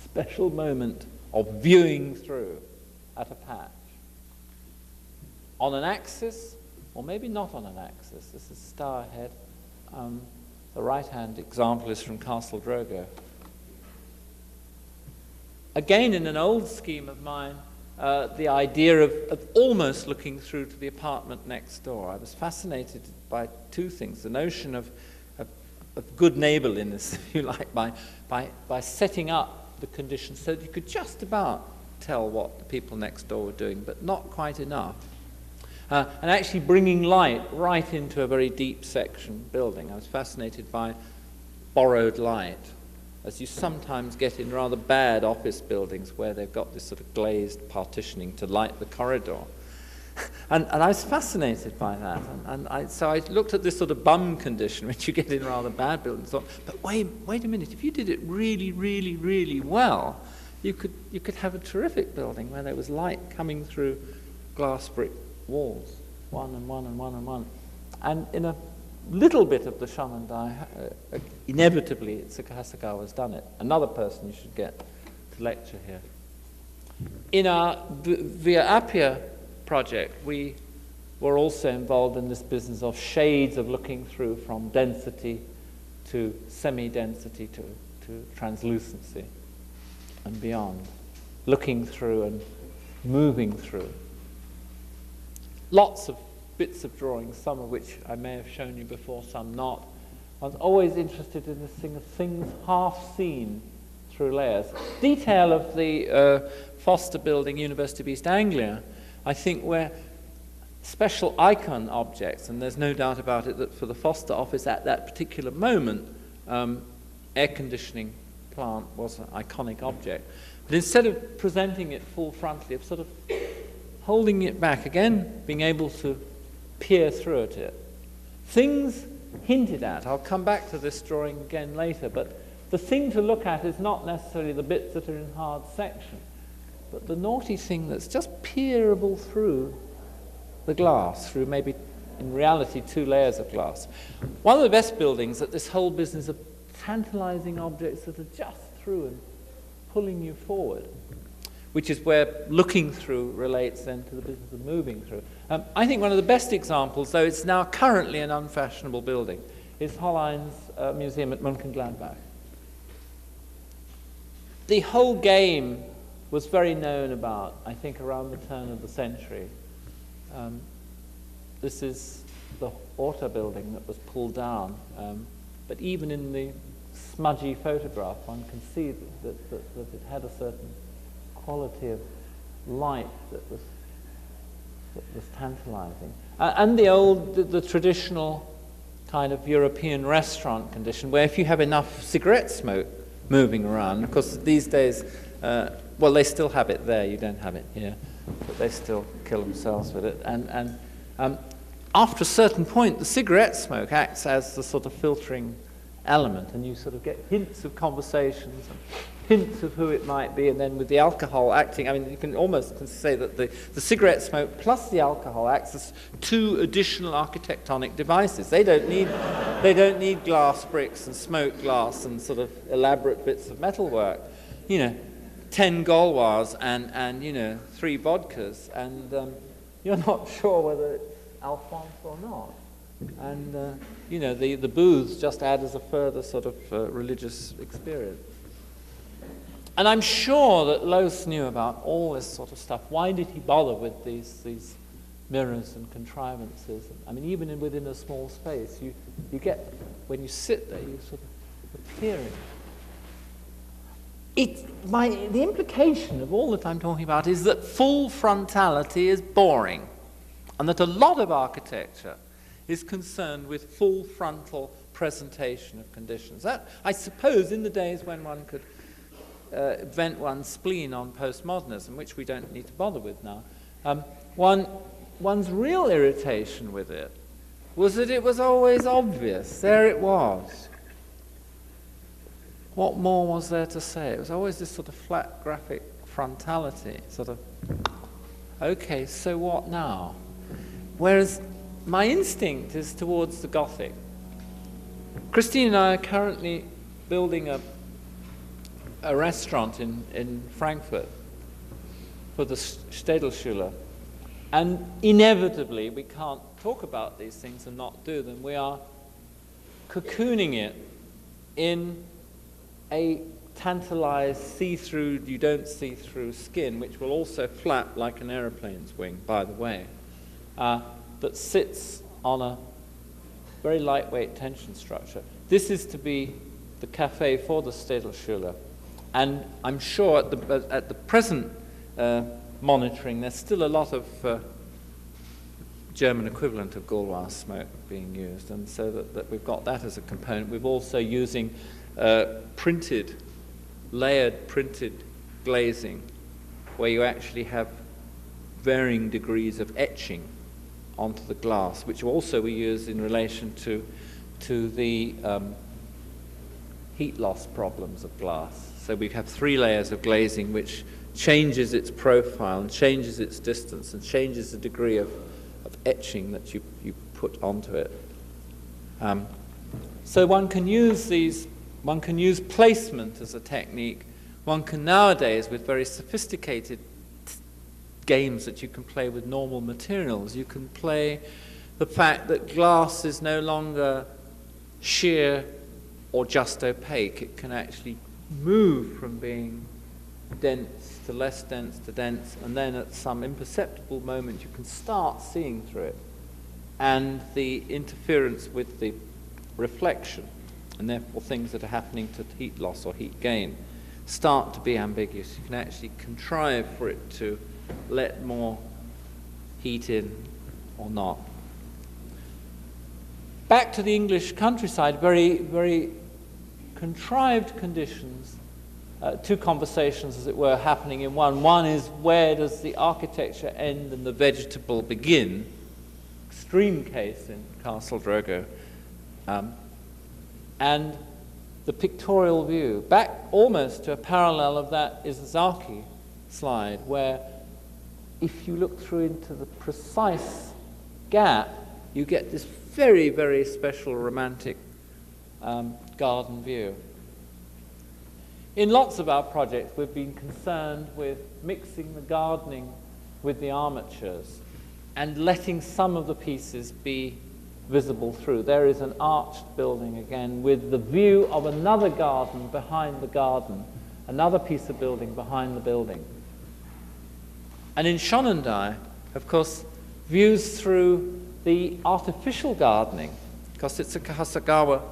special moment of viewing through at a patch. On an axis, or maybe not on an axis. This is Stour Head. The right-hand example is from Castle Drogo. Again, in an old scheme of mine, the idea of almost looking through to the apartment next door. I was fascinated by two things. The notion of good neighborliness, if you like, by setting up the conditions so that you could just about tell what the people next door were doing, but not quite enough. And actually bringing light right into a very deep section building. I was fascinated by borrowed light, as you sometimes get in rather bad office buildings where they've got this sort of glazed partitioning to light the corridor. And I was fascinated by that. So I looked at this sort of bum condition, which you get in rather bad buildings, and thought, but wait a minute, if you did it really, really, really well, you could have a terrific building where there was light coming through glass brick walls, one and one and one and one. And in a little bit of the Shonendai, inevitably Hasagawa's done it. Another person you should get to lecture here. In our Via Appia project, we were also involved in this business of shades of looking through from density to semi-density to translucency and beyond. Looking through and moving through. Lots of bits of drawings, some of which I may have shown you before, some not. I was always interested in this thing of things half seen through layers. Detail of the Foster Building, University of East Anglia, I think were special icon objects, and there's no doubt about it that for the Foster office at that particular moment, air conditioning plant was an iconic object. But instead of presenting it full frontally, of sort of holding it back, again, being able to peer through at it. Things hinted at, I'll come back to this drawing again later, but the thing to look at is not necessarily the bits that are in hard section, but the naughty thing that's just peerable through the glass, through maybe, in reality, 2 layers of glass. One of the best buildings at this whole business of tantalizing objects that are just through and pulling you forward, which is where looking through relates then to the business of moving through. I think one of the best examples, though it's now currently an unfashionable building, is Hollein's museum at Mönchengladbach. The whole game was very known about, I think, around the turn of the century. This is the Orta building that was pulled down, but even in the smudgy photograph, one can see that it had a certain quality of light that was tantalizing. And the traditional kind of European restaurant condition, where if you have enough cigarette smoke moving around, of course these days, well, they still have it there, you don't have it here, but they still kill themselves with it. And after a certain point, the cigarette smoke acts as the sort of filtering element, and you sort of get hints of conversations and hints of who it might be, and then with the alcohol acting, I mean, you can almost say that the cigarette smoke plus the alcohol acts as 2 additional architectonic devices. They don't need glass bricks and smoked glass and sort of elaborate bits of metalwork. 10 Gauloises and 3 vodkas, and you're not sure whether it's Alphonse or not. And the booths just add as a further sort of religious experience. And I'm sure that Loos knew about all this sort of stuff. Why did he bother with these mirrors and contrivances? I mean, even within a small space, you get, when you sit there, you sort of appearing. The implication of all that I'm talking about is that full frontality is boring, and that a lot of architecture is concerned with full frontal presentation of conditions. That, I suppose, in the days when one could vent one's spleen on postmodernism, which we don't need to bother with now, one's real irritation with it was that it was always obvious. There it was. What more was there to say? It was always this sort of flat graphic frontality, sort of, okay, so what now? Whereas my instinct is towards the Gothic. Christine and I are currently building a restaurant in Frankfurt for the Städelschule, and inevitably we can't talk about these things and not do them. We are cocooning it in a tantalized see-through, you don't see through skin, which will also flap like an aeroplane's wing, by the way, that sits on a very lightweight tension structure. This is to be the cafe for the Städelschule, and I'm sure at the present monitoring there's still a lot of German equivalent of Gaulois smoke being used, and so that we've got that as a component. We're also using layered printed glazing, where you actually have varying degrees of etching onto the glass, which also we use in relation to the heat loss problems of glass. So we have 3 layers of glazing, which changes its profile and changes its distance and changes the degree of etching that you put onto it. So one can use these. One can use placement as a technique. One can nowadays, with very sophisticated games that you can play with normal materials, you can play the fact that glass is no longer sheer or just opaque. It can actually move from being dense to less dense to dense, and then at some imperceptible moment you can start seeing through it. And the interference with the reflection, and therefore things that are happening to heat loss or heat gain, start to be ambiguous. You can actually contrive for it to let more heat in or not. Back to the English countryside, very, very contrived conditions two conversations, as it were, happening in one. One is, where does the architecture end and the vegetable begin? Extreme case in Castle Drogo. And the pictorial view. Back almost to a parallel of that is the Zaki slide, where if you look through into the precise gap, you get this very, very special romantic garden view. In lots of our projects, we've been concerned with mixing the gardening with the armatures and letting some of the pieces be visible through. There is an arched building again with the view of another garden behind the garden, another piece of building behind the building. And in Shonendai, of course, views through the artificial gardening, because Itsuka Hasagawa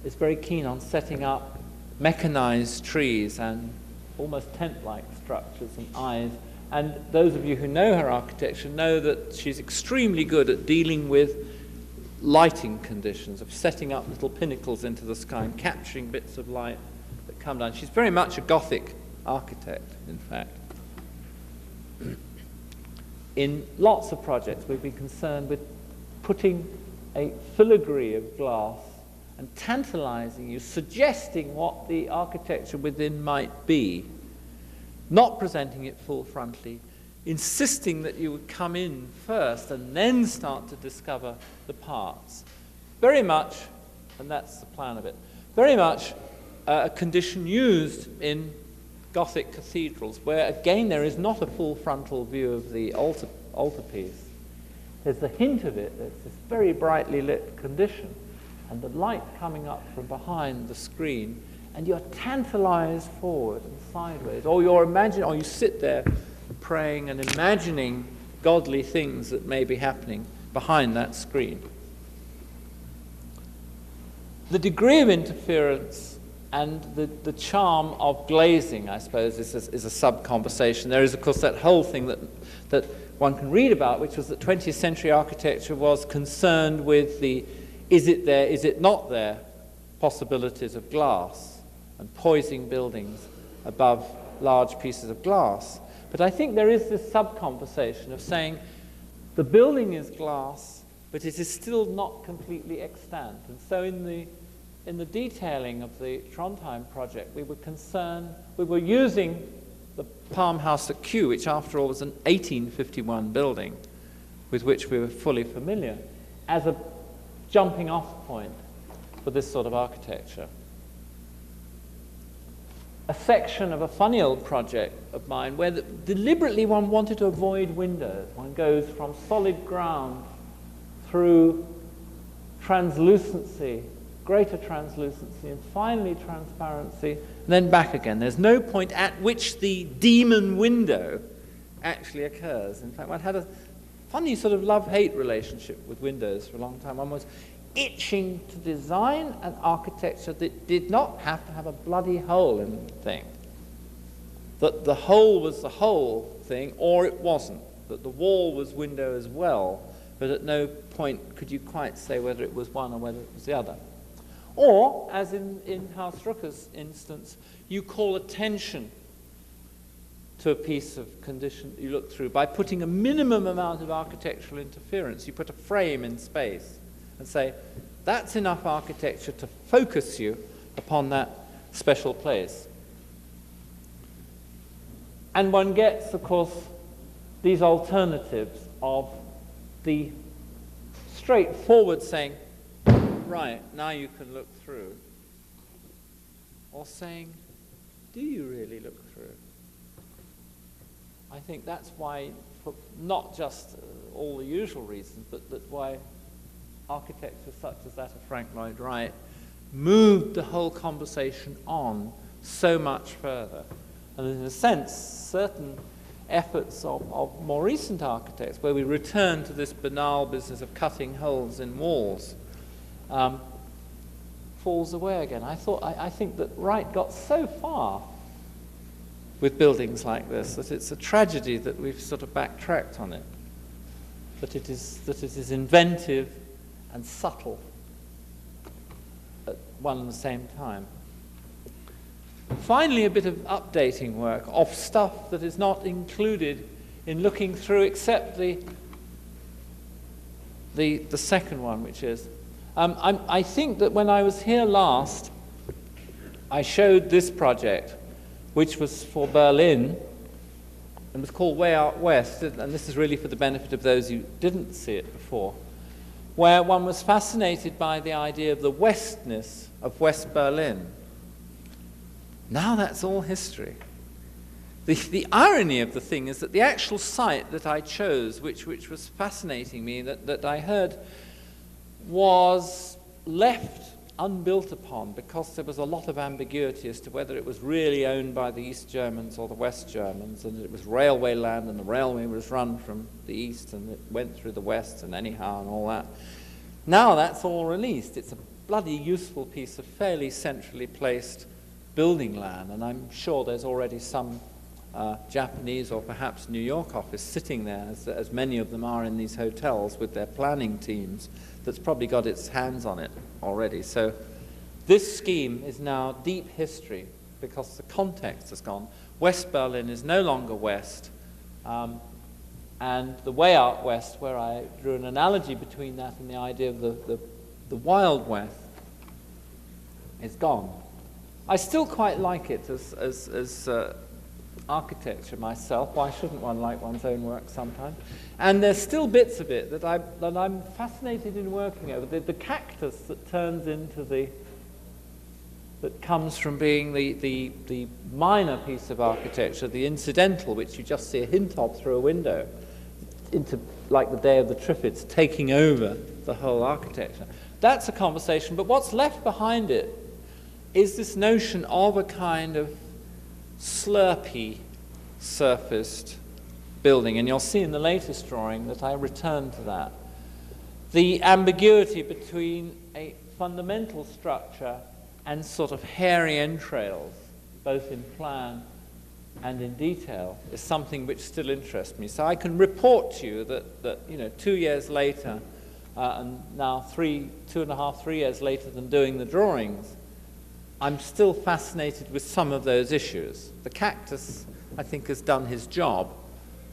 is very keen on setting up mechanized trees and almost tent-like structures and eyes. And those of you who know her architecture know that she's extremely good at dealing with lighting conditions, of setting up little pinnacles into the sky and capturing bits of light that come down. She's very much a Gothic architect, in fact. In lots of projects, we've been concerned with putting a filigree of glass and tantalizing you, suggesting what the architecture within might be, not presenting it full frontally, insisting that you would come in first and then start to discover the parts. Very much, and that's the plan of it, very much a condition used in Gothic cathedrals, where again there is not a full frontal view of the altarpiece. There's the hint of it, there's this very brightly lit condition, and the light coming up from behind the screen, and you're tantalized forward and sideways, or you sit there praying and imagining godly things that may be happening behind that screen. The degree of interference and the charm of glazing, I suppose, is a sub-conversation. There is, of course, that whole thing that one can read about, which was that 20th century architecture was concerned with the is it there, is it not there possibilities of glass and poising buildings above large pieces of glass. But I think there is this sub-conversation of saying the building is glass, but it is still not completely extant. And so in the detailing of the Trondheim project, we were using the Palm House at Kew, which after all was an 1851 building with which we were fully familiar, as a jumping off point for this sort of architecture. A section of a funny old project of mine where deliberately one wanted to avoid windows. One goes from solid ground through translucency, greater translucency, and finally transparency, and then back again. There's no point at which the demon window actually occurs. In fact, one had a funny sort of love-hate relationship with windows for a long time. One was itching to design an architecture that did not have to have a bloody hole in the thing. That the hole was the whole thing, or it wasn't. That the wall was window as well, but at no point could you quite say whether it was one or whether it was the other. Or, as in House Rooker's instance, you call attention to a piece of condition you look through by putting a minimum amount of architectural interference. You put a frame in space and say, that's enough architecture to focus you upon that special place. And one gets, of course, these alternatives of the straightforward saying, right, now you can look through, or saying, do you really look through? I think that's why, for not just all the usual reasons, but why architecture such as that of Frank Lloyd Wright moved the whole conversation on so much further. And in a sense, certain efforts of more recent architects, where we return to this banal business of cutting holes in walls, falls away again. I think that Wright got so far with buildings like this that it's a tragedy that we've sort of backtracked on it. That it is inventive and subtle at one and the same time. Finally, a bit of updating work of stuff that is not included in looking through, except the second one, which is, I think that when I was here last, I showed this project, which was for Berlin, and was called Way Out West, and this is really for the benefit of those who didn't see it before, where one was fascinated by the idea of the westness of West Berlin. Now that's all history. The irony of the thing is that the actual site that I chose, which was fascinating me, that I heard was left unbuilt upon because there was a lot of ambiguity as to whether it was really owned by the East Germans or the West Germans, and it was railway land, and the railway was run from the east and it went through the west and anyhow and all that. Now that's all released. It's a bloody useful piece of fairly centrally placed building land, and I'm sure there's already some Japanese or perhaps New York office sitting there, as many of them are in these hotels with their planning teams, that's probably got its hands on it already. So this scheme is now deep history because the context has gone. West Berlin is no longer west, and the Way Out West, where I drew an analogy between that and the idea of the Wild West, is gone. I still quite like it as architecture myself. Why shouldn't one like one's own work sometimes? And there's still bits of it that I'm fascinated in working over. The cactus that turns into that comes from being the minor piece of architecture, the incidental, which you just see a hint of through a window, into like the Day of the Triffids, taking over the whole architecture. That's a conversation, but what's left behind it is this notion of a kind of slurpy surfaced building, and you'll see in the latest drawing that I return to that. The ambiguity between a fundamental structure and sort of hairy entrails, both in plan and in detail, is something which still interests me. So I can report to you that 2 years later, and now 2.5, 3 years later than doing the drawings, I'm still fascinated with some of those issues. The cactus, I think, has done his job,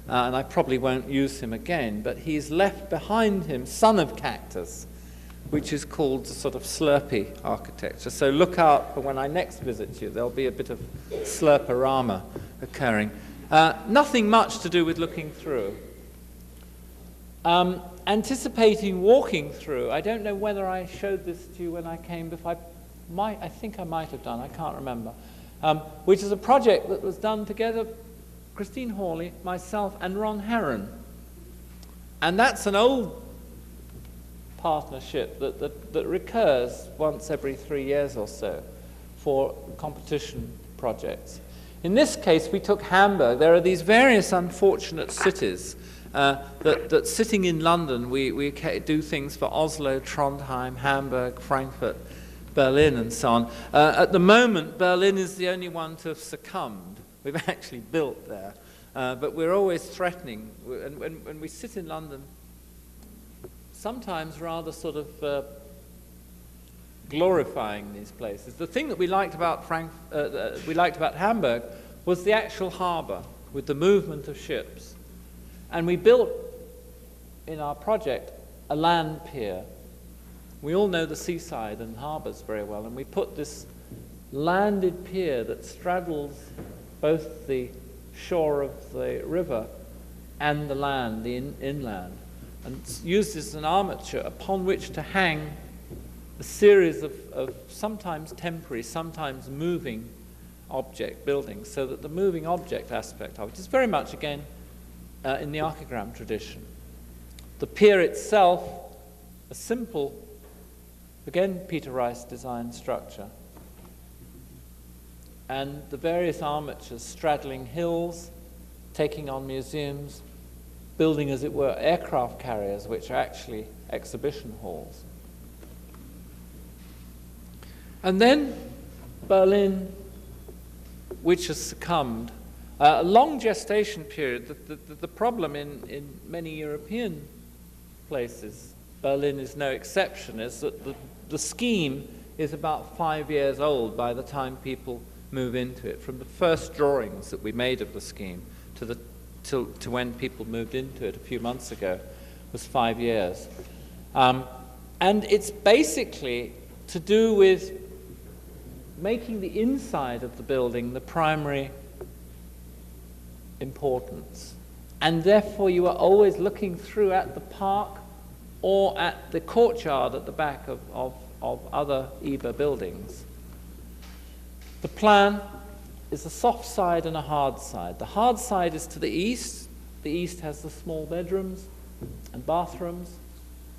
and I probably won't use him again, but he's left behind him Son of Cactus, which is called sort of slurpy architecture. So look out for when I next visit you. There'll be a bit of slurperama occurring. Nothing much to do with looking through. Anticipating walking through, I don't know whether I showed this to you when I came before. I think I might have done, I can't remember, which is a project that was done together, Christine Hawley, myself, and Ron Heron. And that's an old partnership that recurs once every 3 years or so for competition projects. In this case, we took Hamburg. There are these various unfortunate cities that sitting in London, we do things for Oslo, Trondheim, Hamburg, Frankfurt, Berlin, and so on. At the moment, Berlin is the only one to have succumbed. We've actually built there. But we're always threatening. And when we sit in London, sometimes rather sort of glorifying these places. The thing that we liked about Hamburg was the actual harbor with the movement of ships. And we built, in our project, a land pier. We all know the seaside and harbors very well, and we put this landed pier that straddles both the shore of the river and the land, the inland, and used as an armature upon which to hang a series of sometimes temporary, sometimes moving object buildings, so that the moving object aspect of it is very much, again, in the archigram tradition. The pier itself, a simple, again, Peter Rice designed structure, and the various armatures straddling hills, taking on museums, building, as it were, aircraft carriers, which are actually exhibition halls. And then Berlin, which has succumbed. A long gestation period. The problem in many European places, Berlin is no exception, is that the scheme is about 5 years old by the time people move into it, from the first drawings that we made of the scheme to when people moved into it a few months ago, was 5 years. And it's basically to do with making the inside of the building the primary importance. And therefore you are always looking through at the park or at the courtyard at the back of other EBA buildings. The plan is a soft side and a hard side. The hard side is to the east. The east has the small bedrooms and bathrooms.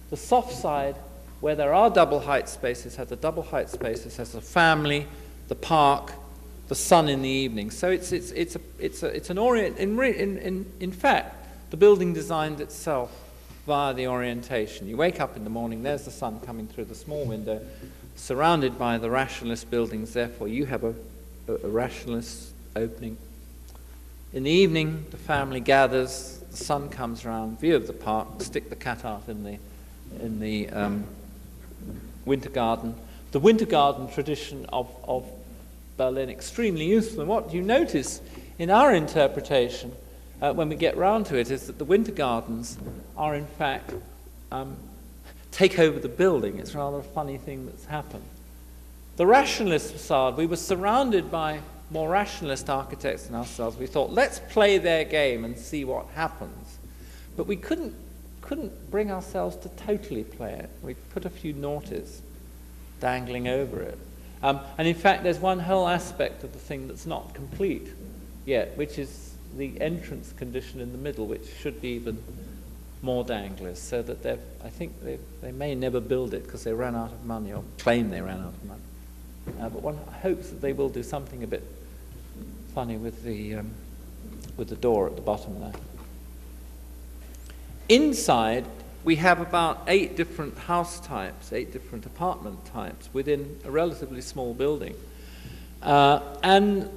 The soft side, where there are double height spaces, has the double height spaces, has the family, the park, the sun in the evening. So it's an orient. In fact, the building designed itself via the orientation. You wake up in the morning, there's the sun coming through the small window, surrounded by the rationalist buildings. Therefore, you have a rationalist opening. In the evening, the family gathers. The sun comes around, view of the park, stick the cat out in the winter garden. The winter garden tradition of Berlin, extremely useful. And what you notice in our interpretation, when we get round to it, is that the winter gardens are in fact take over the building. It's rather a funny thing that's happened. The rationalist facade, we were surrounded by more rationalist architects than ourselves. We thought, let's play their game and see what happens. But we couldn't bring ourselves to totally play it. We put a few noughties dangling over it. And in fact, there's one whole aspect of the thing that's not complete yet, which is the entrance condition in the middle, which should be even more danglers, so that I think they may never build it because they ran out of money, or claim they ran out of money. But one hopes that they will do something a bit funny with the door at the bottom there. Inside, we have about 8 different house types, 8 different apartment types within a relatively small building. And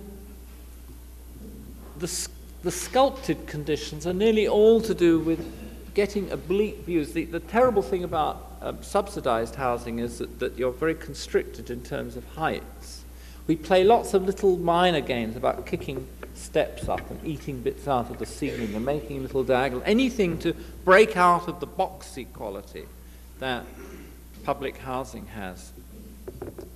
the sculpted conditions are nearly all to do with getting oblique views. The terrible thing about subsidized housing is that you're very constricted in terms of heights. We play lots of little minor games about kicking steps up and eating bits out of the ceiling and making little diagonal, anything to break out of the boxy quality that public housing has.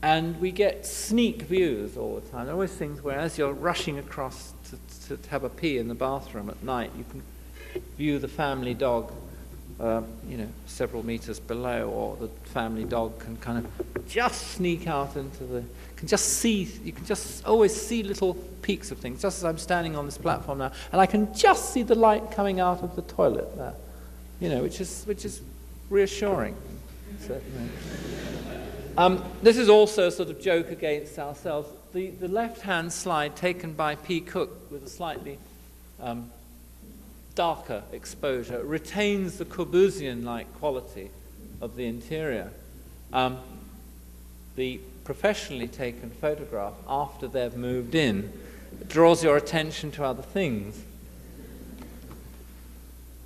And we get sneak views all the time. There are always things where as you're rushing across to have a pee in the bathroom at night, you can view the family dog several meters below, or the family dog can kind of just sneak out into you can just always see little peaks of things, just as I'm standing on this platform now, and I can just see the light coming out of the toilet there, which is reassuring, certainly. This is also a sort of joke against ourselves. The left-hand slide taken by P. Cook with a slightly darker exposure retains the Corbusian-like quality of the interior. The professionally taken photograph after they've moved in draws your attention to other things.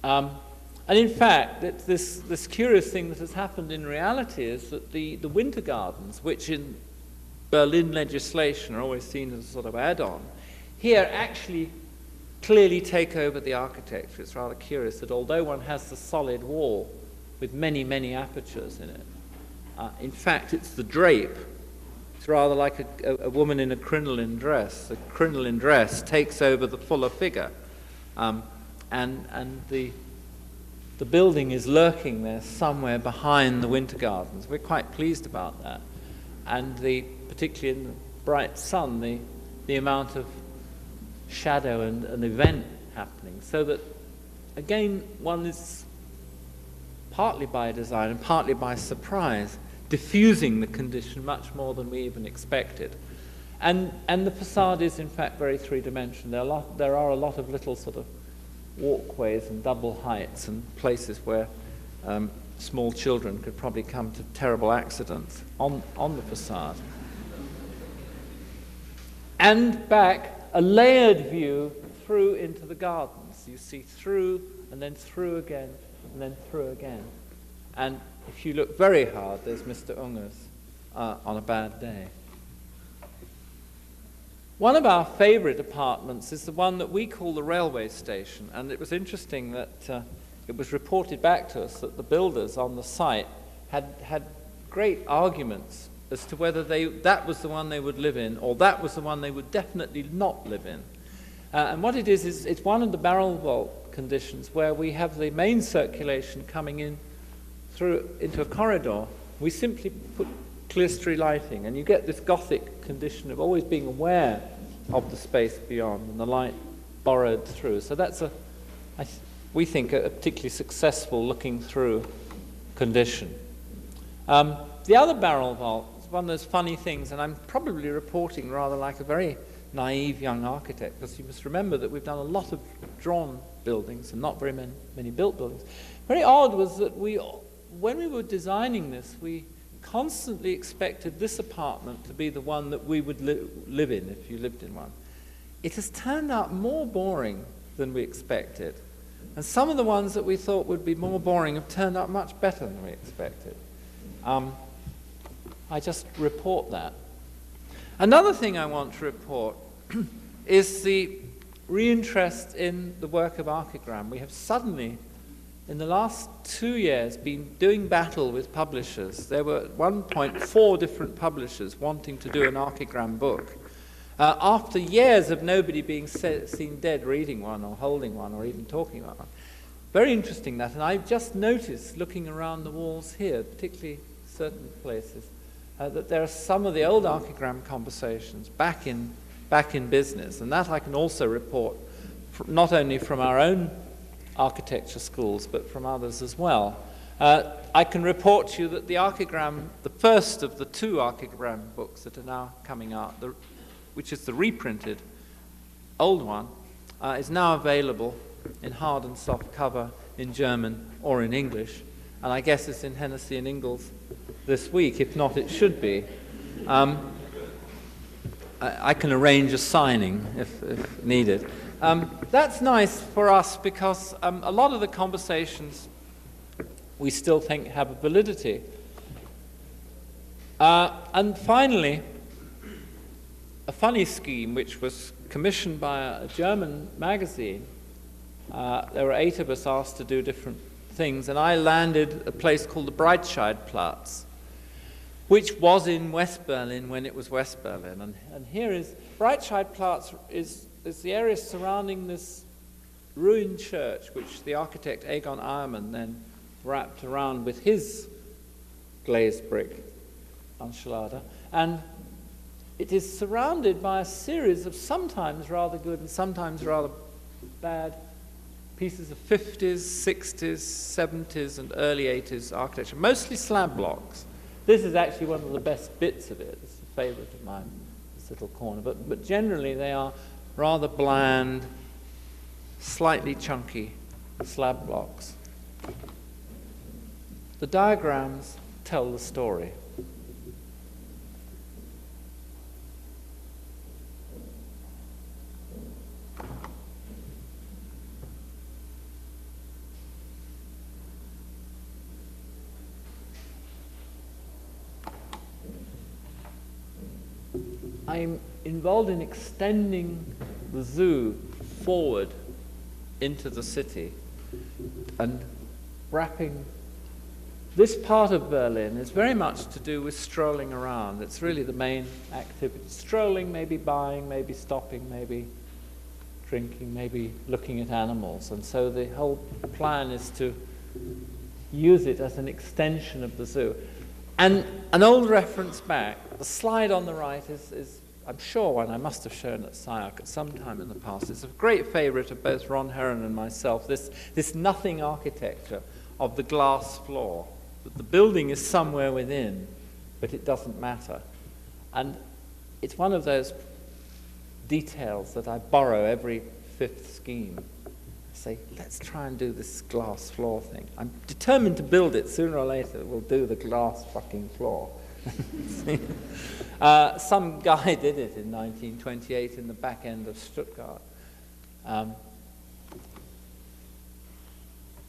And in fact, this curious thing that has happened in reality is that the winter gardens, which in Berlin legislation are always seen as a sort of add-on, here actually clearly take over the architecture. It's rather curious that although one has the solid wall with many, many apertures in it, in fact it's the drape. It's rather like a woman in a crinoline dress. The crinoline dress takes over the fuller figure, and the building is lurking there somewhere behind the winter gardens. We're quite pleased about that, and particularly in the bright sun, the amount of shadow and an event happening, so that again one is partly by design and partly by surprise diffusing the condition much more than we even expected. And the facade is in fact very three-dimensional. There are a lot of little sort of walkways and double heights and places where small children could probably come to terrible accidents on the facade. And back, a layered view through into the gardens. You see through, and then through again, and then through again. And if you look very hard, there's Mr. Ungers on a bad day. One of our favorite apartments is the one that we call the railway station, and it was interesting that it was reported back to us that the builders on the site had great arguments as to whether that was the one they would live in or that was the one they would definitely not live in. And what it is it's one of the barrel vault conditions where we have the main circulation coming in through into a corridor. We simply put clerestory lighting, and you get this Gothic condition of always being aware of the space beyond and the light borrowed through. So that's we think, a particularly successful looking through condition. The other barrel vault is one of those funny things, and I'm probably reporting rather like a very naive young architect, because you must remember that we've done a lot of drawn buildings and not very many built buildings. Very odd was that when we were designing this, we constantly expected this apartment to be the one that we would live in if you lived in one. It has turned out more boring than we expected. And some of the ones that we thought would be more boring have turned out much better than we expected. I just report that. Another thing I want to report is the reinterest in the work of archigram. We have suddenly, in the last 2 years, been doing battle with publishers. There were at one point 4 different publishers wanting to do an archigram book. After years of nobody being seen dead reading one or holding one or even talking about one. Very interesting that, and I've just noticed looking around the walls here, particularly certain places, that there are some of the old archigram conversations back in business, and that I can also report not only from our own architecture schools but from others as well. I can report to you that the archigram, the first of the 2 archigram books that are now coming out, which is the reprinted old one, is now available in hard and soft cover in German or in English, and I guess it's in Hennessy and Ingalls this week. If not, it should be. I can arrange a signing if needed. That's nice for us because a lot of the conversations we still think have a validity. And finally, a funny scheme which was commissioned by a German magazine. There were 8 of us asked to do different things, and I landed a place called the Breitscheidplatz, which was in West Berlin when it was West Berlin. And here is Breitscheidplatz is the area surrounding this ruined church, which the architect Egon Eiermann then wrapped around with his glazed brick enchilada. And it is surrounded by a series of sometimes rather good and sometimes rather bad pieces of 50s, 60s, 70s, and early 80s architecture, mostly slab blocks. This is actually one of the best bits of it. It's a favorite of mine, this little corner. But generally they are rather bland, slightly chunky slab blocks. The diagrams tell the story. I'm involved in extending the zoo forward into the city and wrapping. This part of Berlin is very much to do with strolling around. It's really the main activity. Strolling, maybe buying, maybe stopping, maybe drinking, maybe looking at animals. And so the whole plan is to use it as an extension of the zoo. And an old reference back, the slide on the right is I'm sure one I must have shown at SCI-Arc at some time in the past. It's a great favorite of both Ron Heron and myself, this nothing architecture of the glass floor, that the building is somewhere within, but it doesn't matter. And it's one of those details that I borrow every 5th scheme. Say, let's try and do this glass floor thing. I'm determined to build it. Sooner or later, we'll do the glass fucking floor. Some guy did it in 1928 in the back end of Stuttgart. And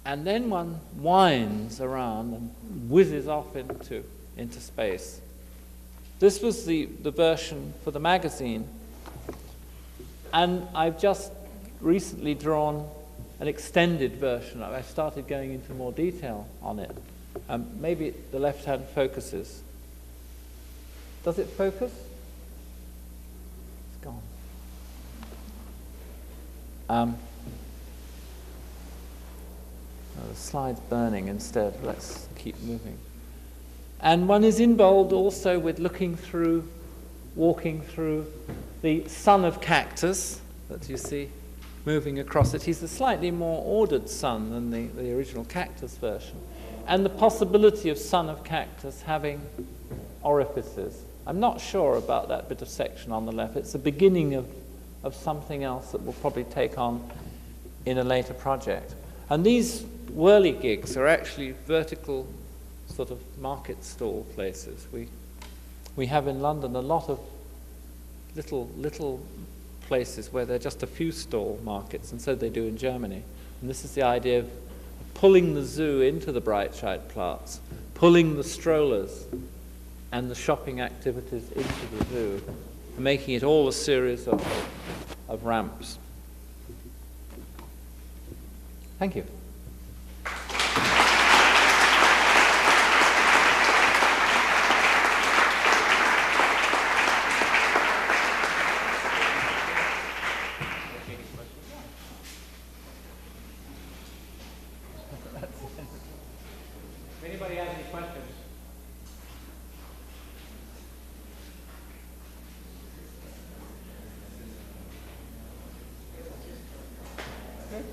then one winds around and whizzes off into space. This was the version for the magazine. And I've just recently drawn an extended version of it. I started going into more detail on it. Maybe the left hand focuses. Does it focus? It's gone. The slide's burning instead. Let's keep moving. And one is involved also with walking through the sun of cactus that you see moving across it. He's a slightly more ordered sun than the original cactus version. And the possibility of sun of cactus having orifices. I'm not sure about that bit of section on the left. It's the beginning of something else that we'll probably take on in a later project. And these whirligigs are actually vertical sort of market stall places. We have in London a lot of little places where there are just a few stall markets, and so they do in Germany. And this is the idea of pulling the zoo into the Breitscheidplatz, pulling the strollers and the shopping activities into the zoo, and making it all a series of ramps. Thank you. If anybody has any questions? Good.